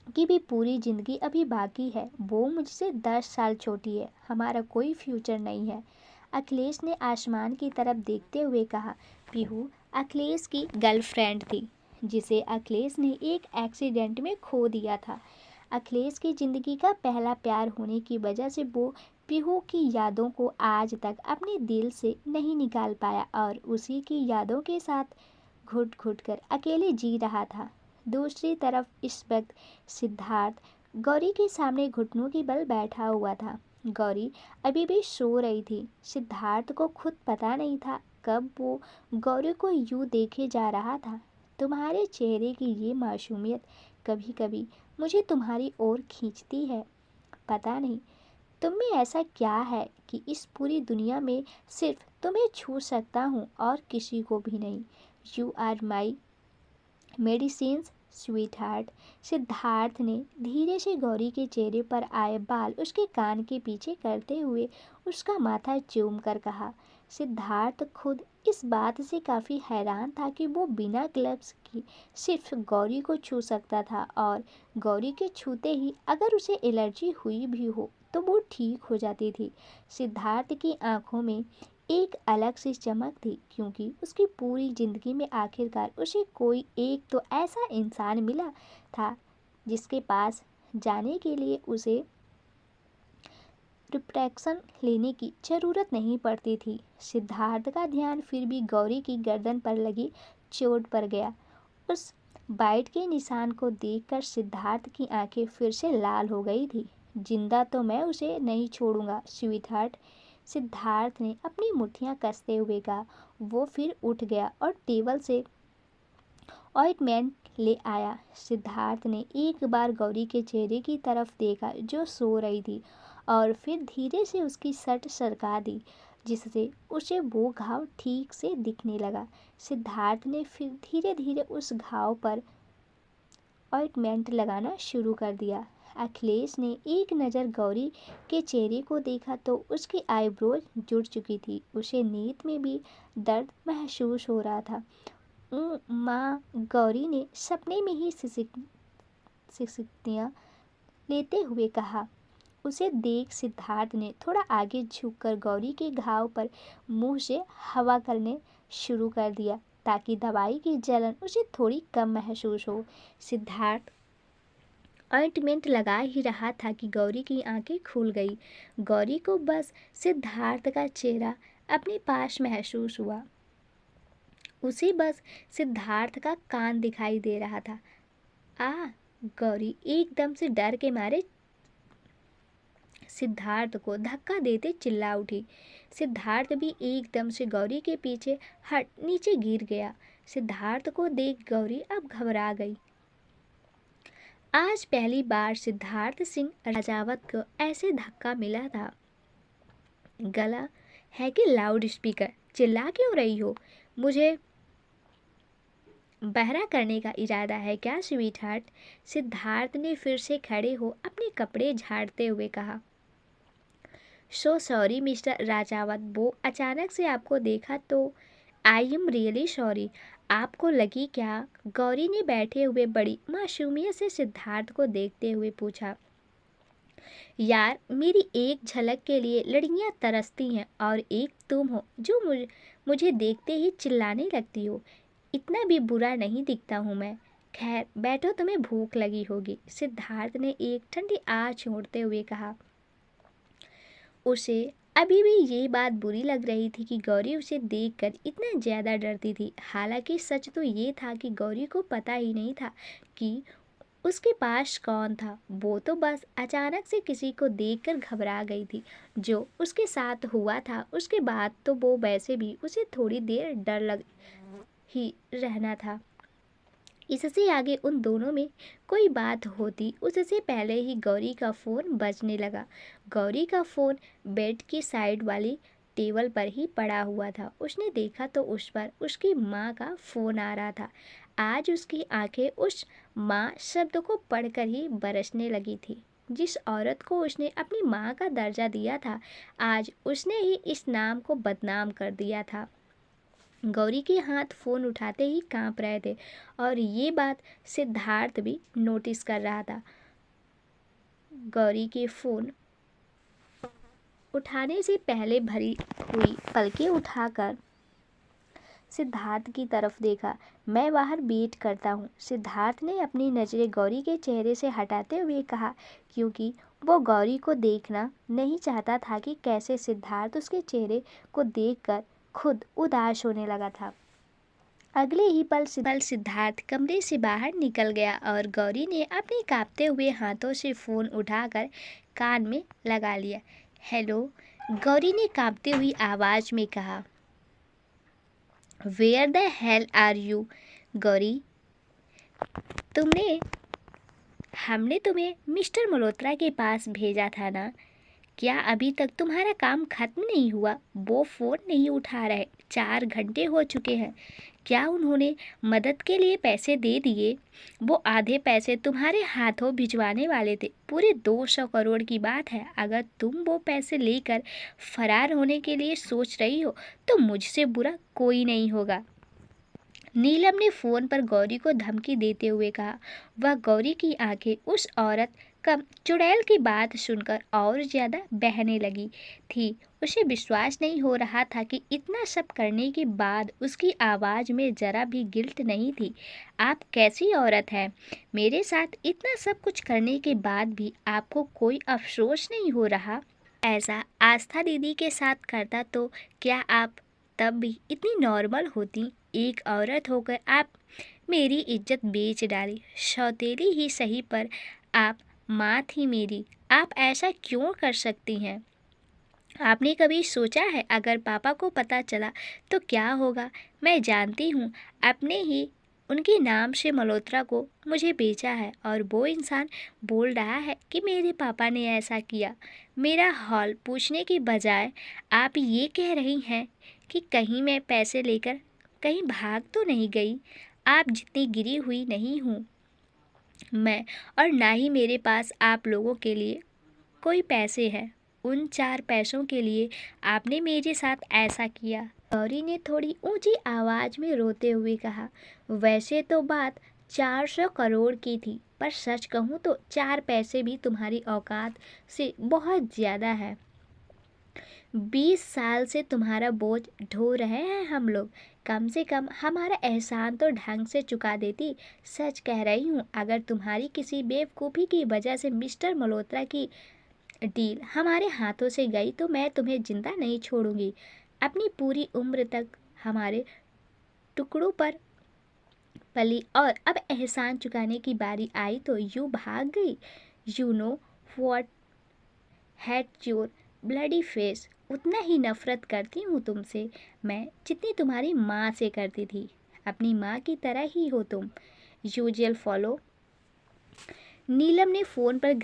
की भी पूरी ज़िंदगी अभी बाकी है। वो मुझसे 10 साल छोटी है। हमारा कोई फ्यूचर नहीं है। अखिलेश ने आसमान की तरफ देखते हुए कहा। पीहू अखिलेश की गर्लफ्रेंड थी, जिसे अखिलेश ने एक एक्सीडेंट में खो दिया था। अखिलेश की ज़िंदगी का पहला प्यार होने की वजह से वो पीहू की यादों को आज तक अपने दिल से नहीं निकाल पाया और उसी की यादों के साथ घुट घुट कर अकेले जी रहा था। दूसरी तरफ इस वक्त सिद्धार्थ गौरी के सामने घुटनों के बल बैठा हुआ था। गौरी अभी भी सो रही थी। सिद्धार्थ को खुद पता नहीं था कब वो गौरी को यूं देखे जा रहा था। तुम्हारे चेहरे की ये मासूमियत कभी कभी मुझे तुम्हारी ओर खींचती है। पता नहीं तुम में ऐसा क्या है कि इस पूरी दुनिया में सिर्फ तुम्हें छू सकता हूँ और किसी को भी नहीं। You are my medicines sweetheart. Siddharth ने धीरे से गौरी के चेहरे पर आए बाल उसके कान के पीछे करते हुए उसका माथा चूम कर कहा। सिद्धार्थ खुद इस बात से काफ़ी हैरान था कि वो बिना ग्लव्स की सिर्फ गौरी को छू सकता था और गौरी के छूते ही अगर उसे एलर्जी हुई भी हो तो वो ठीक हो जाती थी। सिद्धार्थ की आंखों में एक अलग सी चमक थी, क्योंकि उसकी पूरी जिंदगी में आखिरकार उसे कोई एक तो ऐसा इंसान मिला था जिसके पास जाने के लिए उसे प्रिपरेशन लेने की जरूरत नहीं पड़ती थी। सिद्धार्थ का ध्यान फिर भी गौरी की गर्दन पर लगी चोट पर गया। उस बाइट के निशान को देखकर सिद्धार्थ की आंखें फिर से लाल हो गई थी। जिंदा तो मैं उसे नहीं छोड़ूंगा स्वीट हार्ट, सिद्धार्थ ने अपनी मुट्ठियां कसते हुए कहा। वो फिर उठ गया और टेबल से ऑइंटमेंट ले आया। सिद्धार्थ ने एक बार गौरी के चेहरे की तरफ देखा जो सो रही थी, और फिर धीरे से उसकी शर्ट सरका दी, जिससे उसे वो घाव ठीक से दिखने लगा। सिद्धार्थ ने फिर धीरे धीरे उस घाव पर ऑइंटमेंट लगाना शुरू कर दिया। अखिलेश ने एक नज़र गौरी के चेहरे को देखा तो उसकी आईब्रोज जुड़ चुकी थी। उसे नींद में भी दर्द महसूस हो रहा था। माँ गौरी ने सपने में ही सिसकियाँ लेते हुए कहा। उसे देख सिद्धार्थ ने थोड़ा आगे झुककर गौरी के घाव पर मुंह से हवा करने शुरू कर दिया, ताकि दवाई की जलन उसे थोड़ी कम महसूस हो। सिद्धार्थ ऑइंटमेंट लगा ही रहा था कि गौरी की आंखें खुल गई। गौरी को बस सिद्धार्थ का चेहरा अपने पास महसूस हुआ। उसे बस सिद्धार्थ का कान दिखाई दे रहा था। गौरी एकदम से डर के मारे सिद्धार्थ को धक्का देते चिल्ला उठी। सिद्धार्थ भी एकदम से गौरी के पीछे हट नीचे गिर गया। सिद्धार्थ को देख गौरी अब घबरा गई। आज पहली बार सिद्धार्थ सिंह राजावत को ऐसे धक्का मिला था। गला है कि लाउड स्पीकर, चिल्ला क्यों रही हो? मुझे बहरा करने का इरादा है क्या स्वीट हार्ट? सिद्धार्थ ने फिर से खड़े हो अपने कपड़े झाड़ते हुए कहा। सो सॉरी मिस्टर राजावत, वो अचानक से आपको देखा तो आई एम रियली सॉरी। आपको लगी क्या? गौरी ने बैठे हुए बड़ी मासूमियत से सिद्धार्थ को देखते हुए पूछा। यार, मेरी एक झलक के लिए लड़कियां तरसती हैं, और एक तुम हो जो मुझे देखते ही चिल्लाने लगती हो। इतना भी बुरा नहीं दिखता हूँ मैं। खैर बैठो, तुम्हें भूख लगी होगी, सिद्धार्थ ने एक ठंडी आह छोड़ते हुए कहा। उसे अभी भी ये बात बुरी लग रही थी कि गौरी उसे देखकर इतना ज़्यादा डरती थी। हालांकि सच तो ये था कि गौरी को पता ही नहीं था कि उसके पास कौन था। वो तो बस अचानक से किसी को देखकर घबरा गई थी। जो उसके साथ हुआ था उसके बाद तो वो वैसे भी उसे थोड़ी देर डर लग ही रहना था। इससे आगे उन दोनों में कोई बात होती उससे पहले ही गौरी का फ़ोन बजने लगा। गौरी का फ़ोन बेड की साइड वाली टेबल पर ही पड़ा हुआ था। उसने देखा तो उस पर उसकी माँ का फ़ोन आ रहा था। आज उसकी आंखें उस माँ शब्द को पढ़कर ही बरसने लगी थी। जिस औरत को उसने अपनी माँ का दर्जा दिया था, आज उसने ही इस नाम को बदनाम कर दिया था। गौरी के हाथ फ़ोन उठाते ही कांप रहे थे, और ये बात सिद्धार्थ भी नोटिस कर रहा था। गौरी के फ़ोन उठाने से पहले भरी हुई पलकें उठाकर सिद्धार्थ की तरफ देखा। मैं बाहर वेट करता हूँ, सिद्धार्थ ने अपनी नज़रें गौरी के चेहरे से हटाते हुए कहा, क्योंकि वो गौरी को देखना नहीं चाहता था कि कैसे सिद्धार्थ उसके चेहरे को देखकर खुद उदास होने लगा था। अगले ही पल सिद्धार्थ कमरे से बाहर निकल गया, और गौरी ने अपने कांपते हुए हाथों से फ़ोन उठाकर कान में लगा लिया। हेलो, गौरी ने कांपती हुई आवाज़ में कहा। Where the hell are you? Gauri, हमने तुम्हें मिस्टर मल्होत्रा के पास भेजा था ना? क्या अभी तक तुम्हारा काम खत्म नहीं हुआ? वो फ़ोन नहीं उठा रहे, 4 घंटे हो चुके हैं। क्या उन्होंने मदद के लिए पैसे दे दिए? वो आधे पैसे तुम्हारे हाथों भिजवाने वाले थे। पूरे 200 करोड़ की बात है। अगर तुम वो पैसे लेकर फरार होने के लिए सोच रही हो तो मुझसे बुरा कोई नहीं होगा। नीलम ने फोन पर गौरी को धमकी देते हुए कहा। वह गौरी की आंखें उस औरत का चुड़ैल की बात सुनकर और ज्यादा बहने लगी थी। उसे विश्वास नहीं हो रहा था कि इतना सब करने के बाद उसकी आवाज में जरा भी गिल्ट नहीं थी। आप कैसी औरत हैं? मेरे साथ इतना सब कुछ करने के बाद भी आपको कोई अफसोस नहीं हो रहा? ऐसा आस्था दीदी के साथ करता तो क्या आप तब भी इतनी नॉर्मल होती? एक औरत होकर आप मेरी इज्जत बेच डाली। सौतेली ही सही पर आप माँ थी मेरी। आप ऐसा क्यों कर सकती हैं? आपने कभी सोचा है अगर पापा को पता चला तो क्या होगा? मैं जानती हूँ अपने ही उनके नाम से मल्होत्रा को मुझे बेचा है और वो इंसान बोल रहा है कि मेरे पापा ने ऐसा किया। मेरा हाल पूछने की बजाय आप ये कह रही हैं कि कहीं मैं पैसे लेकर कहीं भाग तो नहीं गई। आप जितनी गिरी हुई नहीं हूँ मैं, और ना ही मेरे पास आप लोगों के लिए कोई पैसे हैं। उन 4 पैसों के लिए आपने मेरे साथ ऐसा किया। गौरी ने थोड़ी ऊंची आवाज में रोते हुए कहा। वैसे तो बात 400 करोड़ की थी, पर सच कहूँ तो 4 पैसे भी तुम्हारी औकात से बहुत ज्यादा है। 20 साल से तुम्हारा बोझ ढो रहे हैं हम लोग। कम से कम हमारा एहसान तो ढंग से चुका देती। सच कह रही हूँ, अगर तुम्हारी किसी बेवकूफ़ी की वजह से मिस्टर मल्होत्रा की डील हमारे हाथों से गई तो मैं तुम्हें जिंदा नहीं छोड़ूंगी। अपनी पूरी उम्र तक हमारे टुकड़ों पर पली और अब एहसान चुकाने की बारी आई तो यूं भाग गई। You know what hat your bloody face. उतना ही नफरत करती हूँ तुमसे मैं जितनी तुम्हारी माँ से करती थी। अपनी माँ की तरह ही हो तुम। Usual follow. नीलम ने फ़ोन पर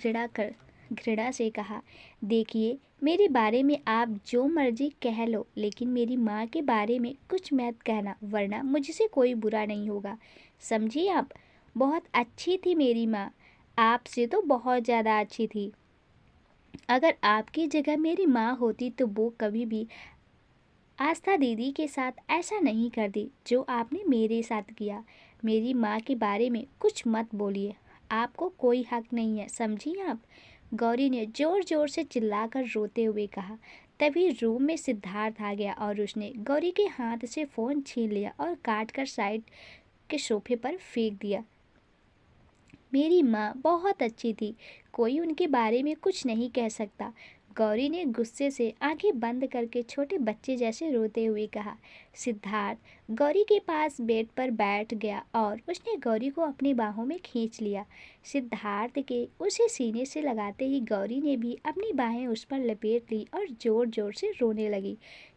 घृणा से कहा। देखिए, मेरे बारे में आप जो मर्जी कह लो, लेकिन मेरी माँ के बारे में कुछ मत कहना, वरना मुझसे कोई बुरा नहीं होगा। समझी आप? बहुत अच्छी थी मेरी माँ, आपसे तो बहुत ज़्यादा अच्छी थी। अगर आपकी जगह मेरी माँ होती तो वो कभी भी आस्था दीदी के साथ ऐसा नहीं करती जो आपने मेरे साथ किया। मेरी माँ के बारे में कुछ मत बोलिए, आपको कोई हक नहीं है, समझी आप? गौरी ने जोर जोर से चिल्लाकर रोते हुए कहा। तभी रूम में सिद्धार्थ आ गया और उसने गौरी के हाथ से फ़ोन छीन लिया और काट कर साइड के सोफे पर फेंक दिया। मेरी माँ बहुत अच्छी थी, कोई उनके बारे में कुछ नहीं कह सकता। गौरी ने गुस्से से आंखें बंद करके छोटे बच्चे जैसे रोते हुए कहा। सिद्धार्थ गौरी के पास बेड पर बैठ गया और उसने गौरी को अपनी बाहों में खींच लिया। सिद्धार्थ के उसे सीने से लगाते ही गौरी ने भी अपनी बाहें उस पर लपेट ली और जोर जोर से रोने लगी।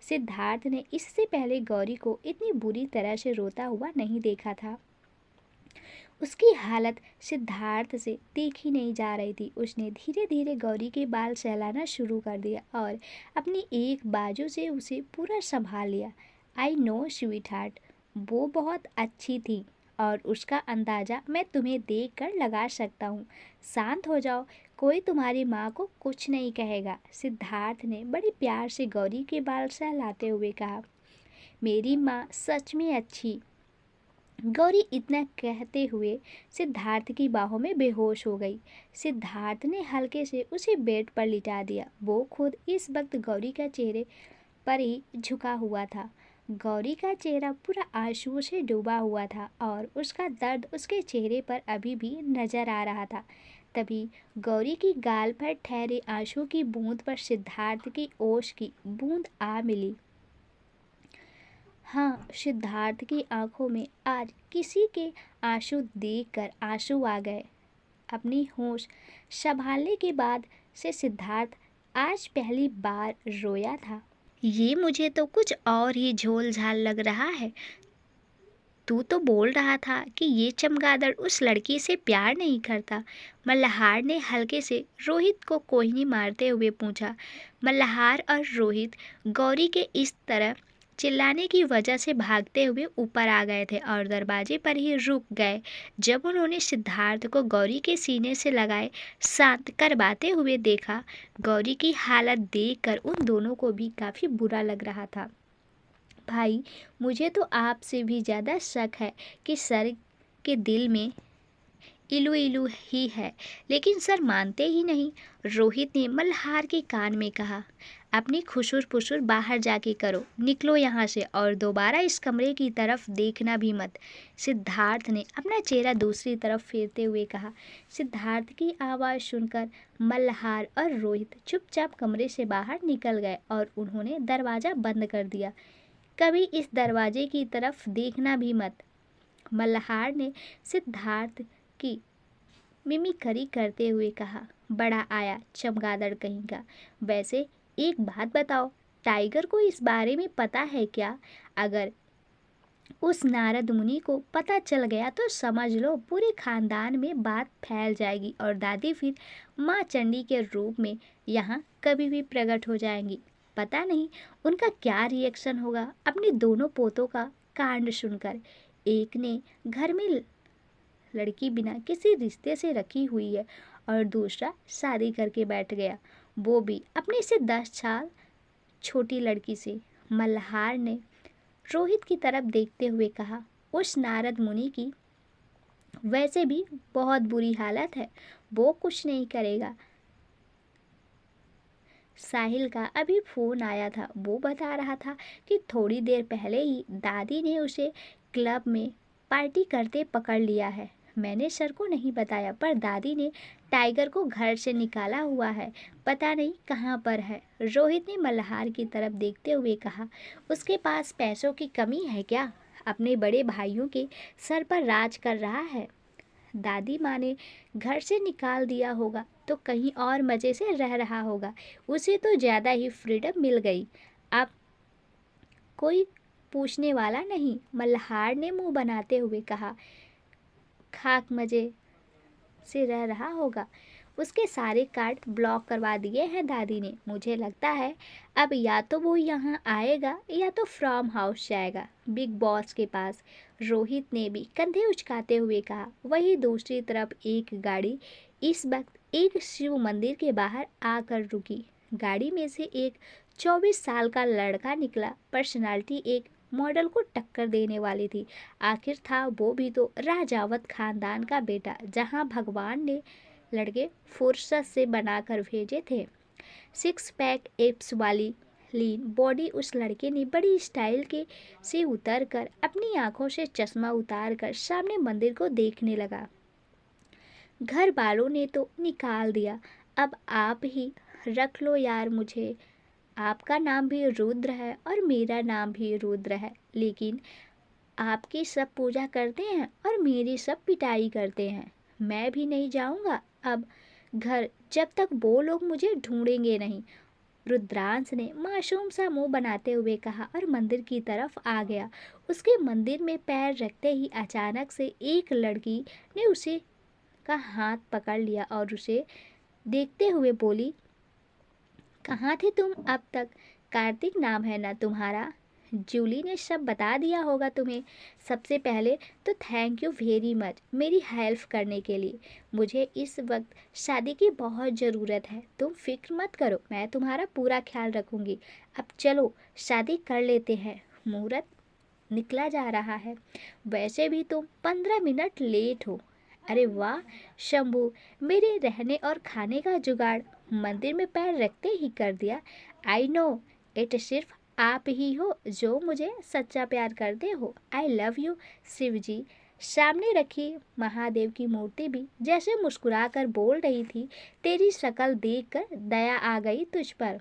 सिद्धार्थ ने इससे पहले गौरी को इतनी बुरी तरह से रोता हुआ नहीं देखा था। उसकी हालत सिद्धार्थ से देखी नहीं जा रही थी। उसने धीरे धीरे गौरी के बाल सहलाना शुरू कर दिया और अपनी एक बाजू से उसे पूरा संभाल लिया। आई नो स्वीट हार्ट, वो बहुत अच्छी थी और उसका अंदाज़ा मैं तुम्हें देख कर लगा सकता हूँ। शांत हो जाओ, कोई तुम्हारी माँ को कुछ नहीं कहेगा। सिद्धार्थ ने बड़े प्यार से गौरी के बाल सहलाते हुए कहा। मेरी माँ सच में अच्छी। गौरी इतना कहते हुए सिद्धार्थ की बाहों में बेहोश हो गई। सिद्धार्थ ने हल्के से उसे बेड पर लिटा दिया। वो खुद इस वक्त गौरी का चेहरे पर ही झुका हुआ था। गौरी का चेहरा पूरा आंसुओं से डूबा हुआ था और उसका दर्द उसके चेहरे पर अभी भी नजर आ रहा था। तभी गौरी की गाल पर ठहरे आंसू की बूंद पर सिद्धार्थ की ओश की बूंद आ मिली। हाँ, सिद्धार्थ की आंखों में आज किसी के आंसू देखकर आंसू आ गए। अपनी होश संभालने के बाद से सिद्धार्थ आज पहली बार रोया था। ये मुझे तो कुछ और ही झोल झाल लग रहा है। तू तो बोल रहा था कि ये चमगादड़ उस लड़की से प्यार नहीं करता। मल्हार ने हल्के से रोहित को कोहनी मारते हुए पूछा। मल्हार और रोहित गौरी के इस तरह चिल्लाने की वजह से भागते हुए ऊपर आ गए थे और दरवाजे पर ही रुक गए जब उन्होंने सिद्धार्थ को गौरी के सीने से लगाए शांत करवाते हुए देखा। गौरी की हालत देखकर उन दोनों को भी काफ़ी बुरा लग रहा था। भाई, मुझे तो आपसे भी ज़्यादा शक है कि सर के दिल में इलू इलू ही है, लेकिन सर मानते ही नहीं। रोहित ने मल्हार के कान में कहा, अपनी खुशुर पुशुर बाहर जाके करो, निकलो यहाँ से और दोबारा इस कमरे की तरफ देखना भी मत। सिद्धार्थ ने अपना चेहरा दूसरी तरफ फेरते हुए कहा। सिद्धार्थ की आवाज़ सुनकर मल्हार और रोहित चुपचाप कमरे से बाहर निकल गए और उन्होंने दरवाज़ा बंद कर दिया। कभी इस दरवाजे की तरफ देखना भी मत, मल्हार ने सिद्धार्थ की मिमिक्री करते हुए कहा। बड़ा आया चमगादड़ कहीं का। वैसे एक बात बताओ, टाइगर को इस बारे में पता है क्या? अगर उस नारद मुनि को पता चल गया तो समझ लो पूरे खानदान में बात फैल जाएगी और दादी फिर माँ चंडी के रूप में यहाँ कभी भी प्रकट हो जाएंगी। पता नहीं उनका क्या रिएक्शन होगा अपने दोनों पोतों का कांड सुनकर। एक ने घर में लड़की बिना किसी रिश्ते से रखी हुई है और दूसरा शादी करके बैठ गया, वो भी अपने से 10 साल छोटी लड़की से। मल्हार ने रोहित की तरफ देखते हुए कहा, उस नारद मुनि की वैसे भी बहुत बुरी हालत है, वो कुछ नहीं करेगा। साहिल का अभी फ़ोन आया था, वो बता रहा था कि थोड़ी देर पहले ही दादी ने उसे क्लब में पार्टी करते पकड़ लिया है। मैंने सर को नहीं बताया, पर दादी ने टाइगर को घर से निकाला हुआ है, पता नहीं कहाँ पर है। रोहित ने मल्हार की तरफ देखते हुए कहा, उसके पास पैसों की कमी है क्या? अपने बड़े भाइयों के सर पर राज कर रहा है। दादी माँ ने घर से निकाल दिया होगा तो कहीं और मज़े से रह रहा होगा, उसे तो ज़्यादा ही फ्रीडम मिल गई, अब कोई पूछने वाला नहीं। मल्हार ने मुंह बनाते हुए कहा, खाक मज़े से रह रहा होगा, उसके सारे कार्ड ब्लॉक करवा दिए हैं दादी ने। मुझे लगता है अब या तो वो यहाँ आएगा या तो फ्रॉम हाउस जाएगा बिग बॉस के पास। रोहित ने भी कंधे उचकाते हुए कहा। वहीं दूसरी तरफ एक गाड़ी इस वक्त एक शिव मंदिर के बाहर आकर रुकी। गाड़ी में से एक 24 साल का लड़का निकला। पर्सनालिटी एक मॉडल को टक्कर देने वाली थी। आखिर था वो भी तो राजावत खानदान का बेटा, जहाँ भगवान ने लड़के फुर्सत से बनाकर भेजे थे। 6 पैक एप्स वाली लीन बॉडी उस लड़के ने बड़ी स्टाइल के से उतर कर अपनी आंखों से चश्मा उतार कर सामने मंदिर को देखने लगा। घर वालों ने तो निकाल दिया, अब आप ही रख लो यार मुझे। आपका नाम भी रुद्र है और मेरा नाम भी रुद्र है, लेकिन आपकी सब पूजा करते हैं और मेरी सब पिटाई करते हैं। मैं भी नहीं जाऊंगा अब घर जब तक वो लोग मुझे ढूंढेंगे नहीं। रुद्रांश ने मासूम सा मुंह बनाते हुए कहा और मंदिर की तरफ आ गया। उसके मंदिर में पैर रखते ही अचानक से एक लड़की ने उसे का हाथ पकड़ लिया और उसे देखते हुए बोली, कहाँ थे तुम अब तक? कार्तिक नाम है ना तुम्हारा? जूली ने सब बता दिया होगा तुम्हें। सबसे पहले तो थैंक यू वेरी मच मेरी हेल्प करने के लिए। मुझे इस वक्त शादी की बहुत ज़रूरत है, तुम फिक्र मत करो, मैं तुम्हारा पूरा ख्याल रखूँगी। अब चलो शादी कर लेते हैं, मुहूर्त निकला जा रहा है। वैसे भी तुम 15 मिनट लेट हो। अरे वाह शंभू, मेरे रहने और खाने का जुगाड़ मंदिर में पैर रखते ही कर दिया। आई नो इट, सिर्फ आप ही हो जो मुझे सच्चा प्यार करते हो। आई लव यू शिव जी। सामने रखी महादेव की मूर्ति भी जैसे मुस्कुरा कर बोल रही थी, तेरी शक्ल देखकर दया आ गई तुझ पर।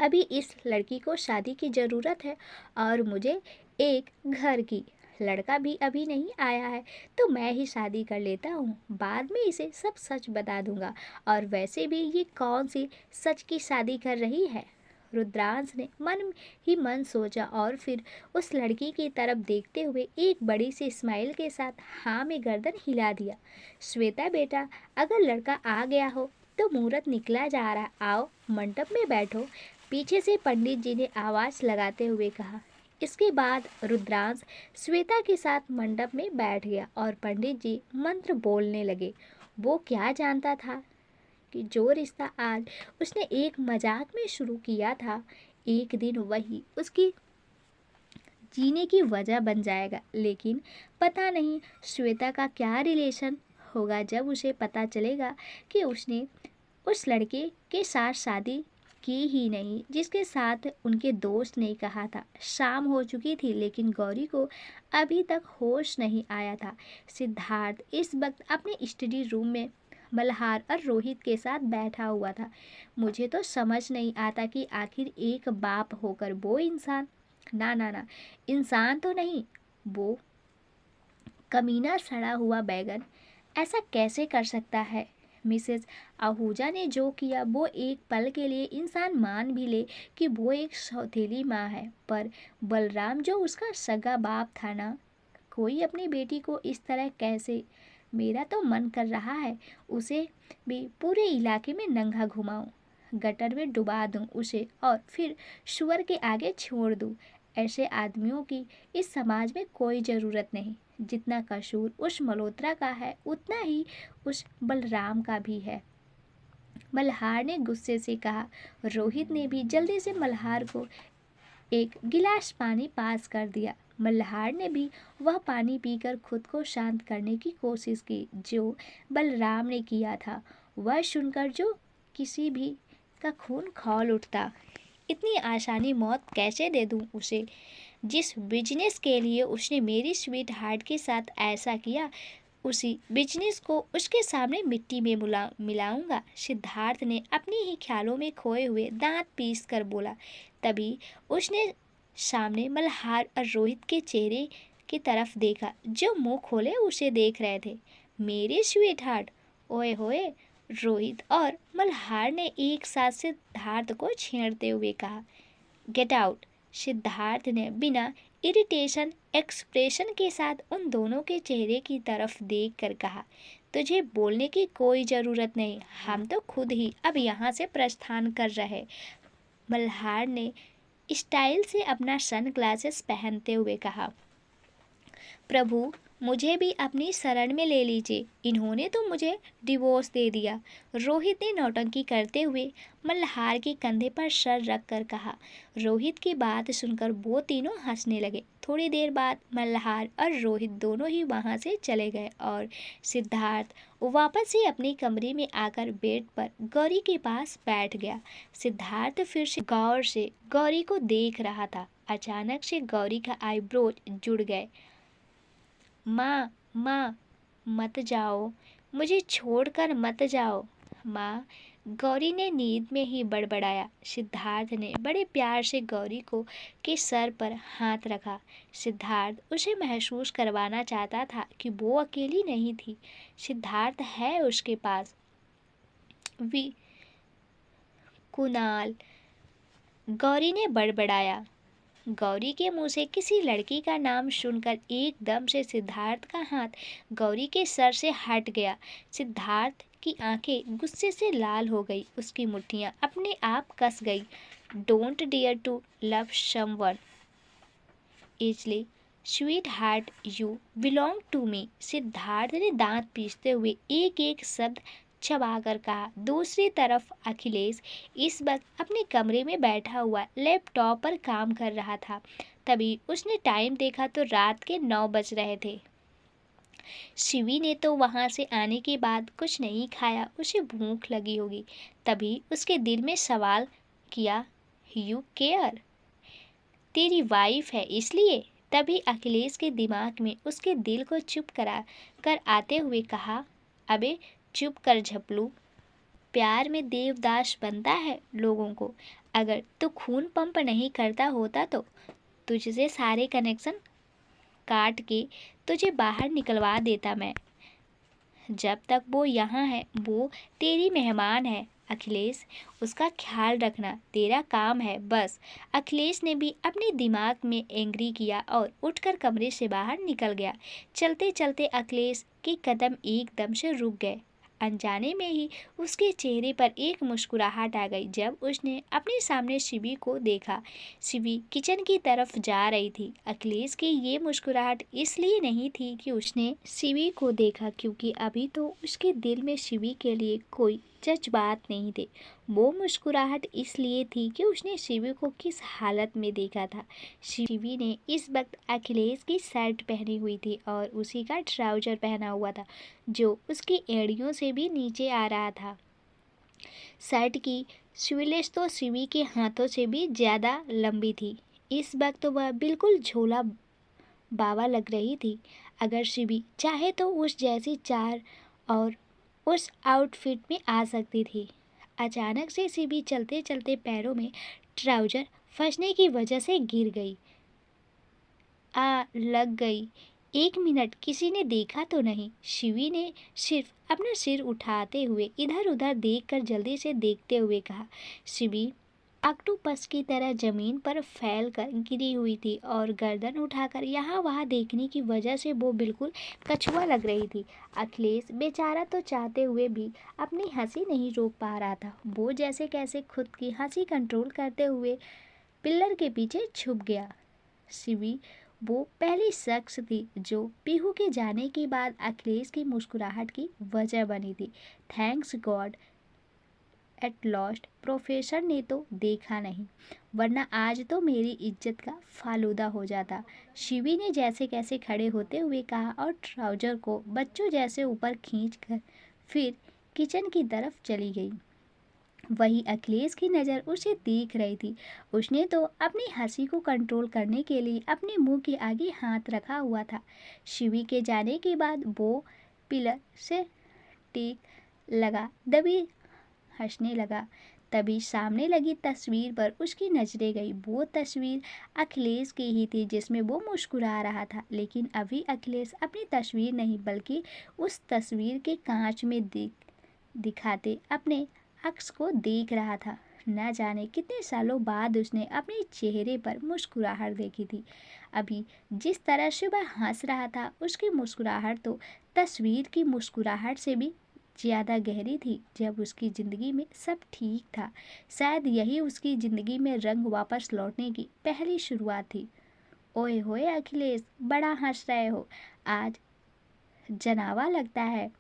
अभी इस लड़की को शादी की ज़रूरत है और मुझे एक घर की। लड़का भी अभी नहीं आया है तो मैं ही शादी कर लेता हूँ, बाद में इसे सब सच बता दूंगा। और वैसे भी ये कौन सी सच की शादी कर रही है? रुद्रांश ने मन ही मन सोचा और फिर उस लड़की की तरफ देखते हुए एक बड़ी सी स्माइल के साथ हाँ में गर्दन हिला दिया। श्वेता बेटा, अगर लड़का आ गया हो तो मुहूर्त निकला जा रहा, आओ मंडप में बैठो, पीछे से पंडित जी ने आवाज़ लगाते हुए कहा। इसके बाद रुद्रांश श्वेता के साथ मंडप में बैठ गया और पंडित जी मंत्र बोलने लगे। वो क्या जानता था कि जो रिश्ता आज उसने एक मजाक में शुरू किया था, एक दिन वही उसकी जीने की वजह बन जाएगा। लेकिन पता नहीं श्वेता का क्या रिलेशन होगा जब उसे पता चलेगा कि उसने उस लड़के के साथ शादी की ही नहीं जिसके साथ उनके दोस्त ने कहा था। शाम हो चुकी थी लेकिन गौरी को अभी तक होश नहीं आया था। सिद्धार्थ इस वक्त अपने स्टडी रूम में मल्हार और रोहित के साथ बैठा हुआ था। मुझे तो समझ नहीं आता कि आखिर एक बाप होकर वो इंसान, ना ना ना, इंसान तो नहीं, वो कमीना सड़ा हुआ बैगन ऐसा कैसे कर सकता है। मिसेस आहूजा ने जो किया वो एक पल के लिए इंसान मान भी ले कि वो एक सौतेली माँ है, पर बलराम जो उसका सगा बाप था ना, कोई अपनी बेटी को इस तरह कैसे। मेरा तो मन कर रहा है उसे भी पूरे इलाके में नंगा घुमाऊं, गटर में डुबा दूं उसे और फिर सुअर के आगे छोड़ दूं। ऐसे आदमियों की इस समाज में कोई ज़रूरत नहीं। जितना कसूर उस मल्होत्रा का है उतना ही उस बलराम का भी है। मल्हार ने गुस्से से कहा। रोहित ने भी जल्दी से मल्हार को एक गिलास पानी पास कर दिया। मल्हार ने भी वह पानी पीकर खुद को शांत करने की कोशिश की जो बलराम ने किया था। वह सुनकर जो किसी भी का खून खौल उठता। इतनी आसानी मौत कैसे दे दूं उसे? जिस बिजनेस के लिए उसने मेरी स्वीट हार्ट के साथ ऐसा किया, उसी बिजनेस को उसके सामने मिट्टी में मिलाऊंगा। सिद्धार्थ ने अपने ही ख्यालों में खोए हुए दांत पीस कर बोला। तभी उसने सामने मल्हार और रोहित के चेहरे की तरफ देखा जो मुंह खोले उसे देख रहे थे। मेरी स्वीट हार्ट, ओए होए! रोहित और मल्हार ने एक साथ सिद्धार्थ को छेड़ते हुए कहा। Get out! सिद्धार्थ ने बिना इरिटेशन एक्सप्रेशन के साथ उन दोनों के चेहरे की तरफ देखकर कहा। तुझे बोलने की कोई ज़रूरत नहीं, हम तो खुद ही अब यहाँ से प्रस्थान कर रहे। मल्हार ने स्टाइल से अपना सन ग्लासेस पहनते हुए कहा। प्रभु, मुझे भी अपनी शरण में ले लीजिए, इन्होंने तो मुझे डिवोर्स दे दिया। रोहित ने नौटंकी करते हुए मल्हार के कंधे पर सर रख कर कहा। रोहित की बात सुनकर वो तीनों हंसने लगे। थोड़ी देर बाद मल्हार और रोहित दोनों ही वहाँ से चले गए और सिद्धार्थ वापस से अपने कमरे में आकर बेड पर गौरी के पास बैठ गया। सिद्धार्थ फिर से गौर से गौरी को देख रहा था। अचानक से गौरी का आईब्रो जुड़ गए। माँ, माँ, मत जाओ, मुझे छोड़कर मत जाओ। माँ, गौरी ने नींद में ही बड़बड़ाया। सिद्धार्थ ने बड़े प्यार से गौरी को के सर पर हाथ रखा। सिद्धार्थ उसे महसूस करवाना चाहता था कि वो अकेली नहीं थी। सिद्धार्थ है उसके पास। कुणाल, गौरी ने बड़बड़ाया। गौरी के मुंह से किसी लड़की का नाम सुनकर एकदम से सिद्धार्थ का हाथ गौरी के सर से हट गया। सिद्धार्थ की आंखें गुस्से से लाल हो गई, उसकी मुट्ठियां अपने आप कस गई। Don't dare to love someone easily, sweetheart, you belong to me. Siddharth ने दांत पीसते हुए एक एक शब्द चबाकर कहा। दूसरी तरफ अखिलेश इस वक्त अपने कमरे में बैठा हुआ लैपटॉप पर काम कर रहा था। तभी उसने टाइम देखा तो रात के 9 बज रहे थे। शिवी ने तो वहाँ से आने के बाद कुछ नहीं खाया, उसे भूख लगी होगी। तभी उसके दिल में सवाल किया, यू केयर? तेरी वाइफ है इसलिए? तभी अखिलेश के दिमाग में उसके दिल को चुप करा कर आते हुए कहा, अबे चुप कर झपलू, प्यार में देवदास बनता है लोगों को। अगर तू खून पंप नहीं करता होता तो तुझसे सारे कनेक्शन काट के तुझे बाहर निकलवा देता मैं। जब तक वो यहाँ है वो तेरी मेहमान है अखिलेश, उसका ख्याल रखना तेरा काम है बस। अखिलेश ने भी अपने दिमाग में एंग्री किया और उठकर कमरे से बाहर निकल गया। चलते चलते अखिलेश के कदम एकदम से रुक गए। अनजाने में ही उसके चेहरे पर एक मुस्कुराहट आ गई जब उसने अपने सामने शिवी को देखा। शिवी किचन की तरफ जा रही थी। अखिलेश की ये मुस्कुराहट इसलिए नहीं थी कि उसने शिवी को देखा, क्योंकि अभी तो उसके दिल में शिवी के लिए कोई जज्बात नहीं थे। वो मुस्कुराहट इसलिए थी कि उसने शिवी को किस हालत में देखा था। शिवी ने इस वक्त अखिलेश की शर्ट पहनी हुई थी और उसी का ट्राउजर पहना हुआ था, जो उसकी एड़ियों से भी नीचे आ रहा था। शर्ट की स्लीव्स तो शिवी के हाथों से भी ज़्यादा लंबी थी। इस वक्त तो वह बिल्कुल झोला बाबा लग रही थी। अगर शिवी चाहे तो उस जैसी चार और उस आउटफिट में आ सकती थी। अचानक से शिवी चलते चलते पैरों में ट्राउजर फंसने की वजह से गिर गई। लग गई। 1 मिनट किसी ने देखा तो नहीं। शिवी ने सिर्फ अपना सिर उठाते हुए इधर उधर देखकर जल्दी से देखते हुए कहा। शिवी ऑक्टोपस की तरह जमीन पर फैलकर गिरी हुई थी और गर्दन उठाकर यहाँ वहाँ देखने की वजह से वो बिल्कुल कछुआ लग रही थी। अखिलेश बेचारा तो चाहते हुए भी अपनी हंसी नहीं रोक पा रहा था। वो जैसे कैसे खुद की हंसी कंट्रोल करते हुए पिल्लर के पीछे छुप गया। शिवी वो पहली शख्स थी जो पीहू के जाने के बाद अखिलेश की मुस्कुराहट की वजह बनी थी। Thanks God at last professor ने तो देखा नहीं, वरना आज तो मेरी इज्जत का फालूदा हो जाता। शिवी ने जैसे कैसे खड़े होते हुए कहा और ट्राउजर को बच्चों जैसे ऊपर खींचकर फिर किचन की तरफ चली गई। वही अखिलेश की नज़र उसे देख रही थी। उसने तो अपनी हंसी को कंट्रोल करने के लिए अपने मुंह के आगे हाथ रखा हुआ था। शिवी के जाने के बाद वो पिलर से टेक लगा दबी हंसने लगा। तभी सामने लगी तस्वीर पर उसकी नजरें गई। वो तस्वीर अखिलेश की ही थी जिसमें वो मुस्कुरा रहा था। लेकिन अभी अखिलेश अपनी तस्वीर नहीं बल्कि उस तस्वीर के कांच में दिखाते अपने अक्स को देख रहा था। न जाने कितने सालों बाद उसने अपने चेहरे पर मुस्कुराहट देखी थी। अभी जिस तरह से वह हंस रहा था उसकी मुस्कुराहट तो तस्वीर की मुस्कुराहट से भी ज़्यादा गहरी थी। जब उसकी ज़िंदगी में सब ठीक था, शायद यही उसकी ज़िंदगी में रंग वापस लौटने की पहली शुरुआत थी। ओए होए अखिलेश, बड़ा हंस रहे हो आज, जनावा लगता है।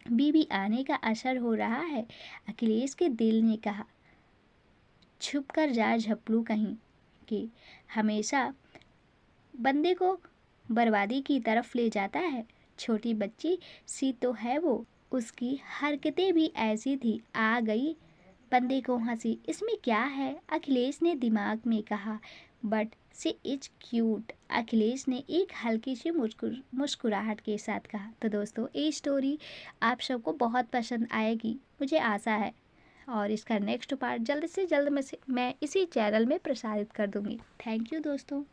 बीबी आने का असर हो रहा है, अखिलेश के दिल ने कहा। छुप कर जा झपलू कहीं कि हमेशा बंदे को बर्बादी की तरफ ले जाता है। छोटी बच्ची सी तो है वो, उसकी हरकतें भी ऐसी थी। आ गई बंदे को हंसी, इसमें क्या है, अखिलेश ने दिमाग में कहा। But she is cute, Akhilesh ने एक हल्की सी मुस्कुराहट के साथ कहा। तो दोस्तों, ये स्टोरी आप सबको बहुत पसंद आएगी, मुझे आशा है। और इसका नेक्स्ट पार्ट जल्द से जल्द मैं इसी चैनल में प्रसारित कर दूंगी। थैंक यू दोस्तों।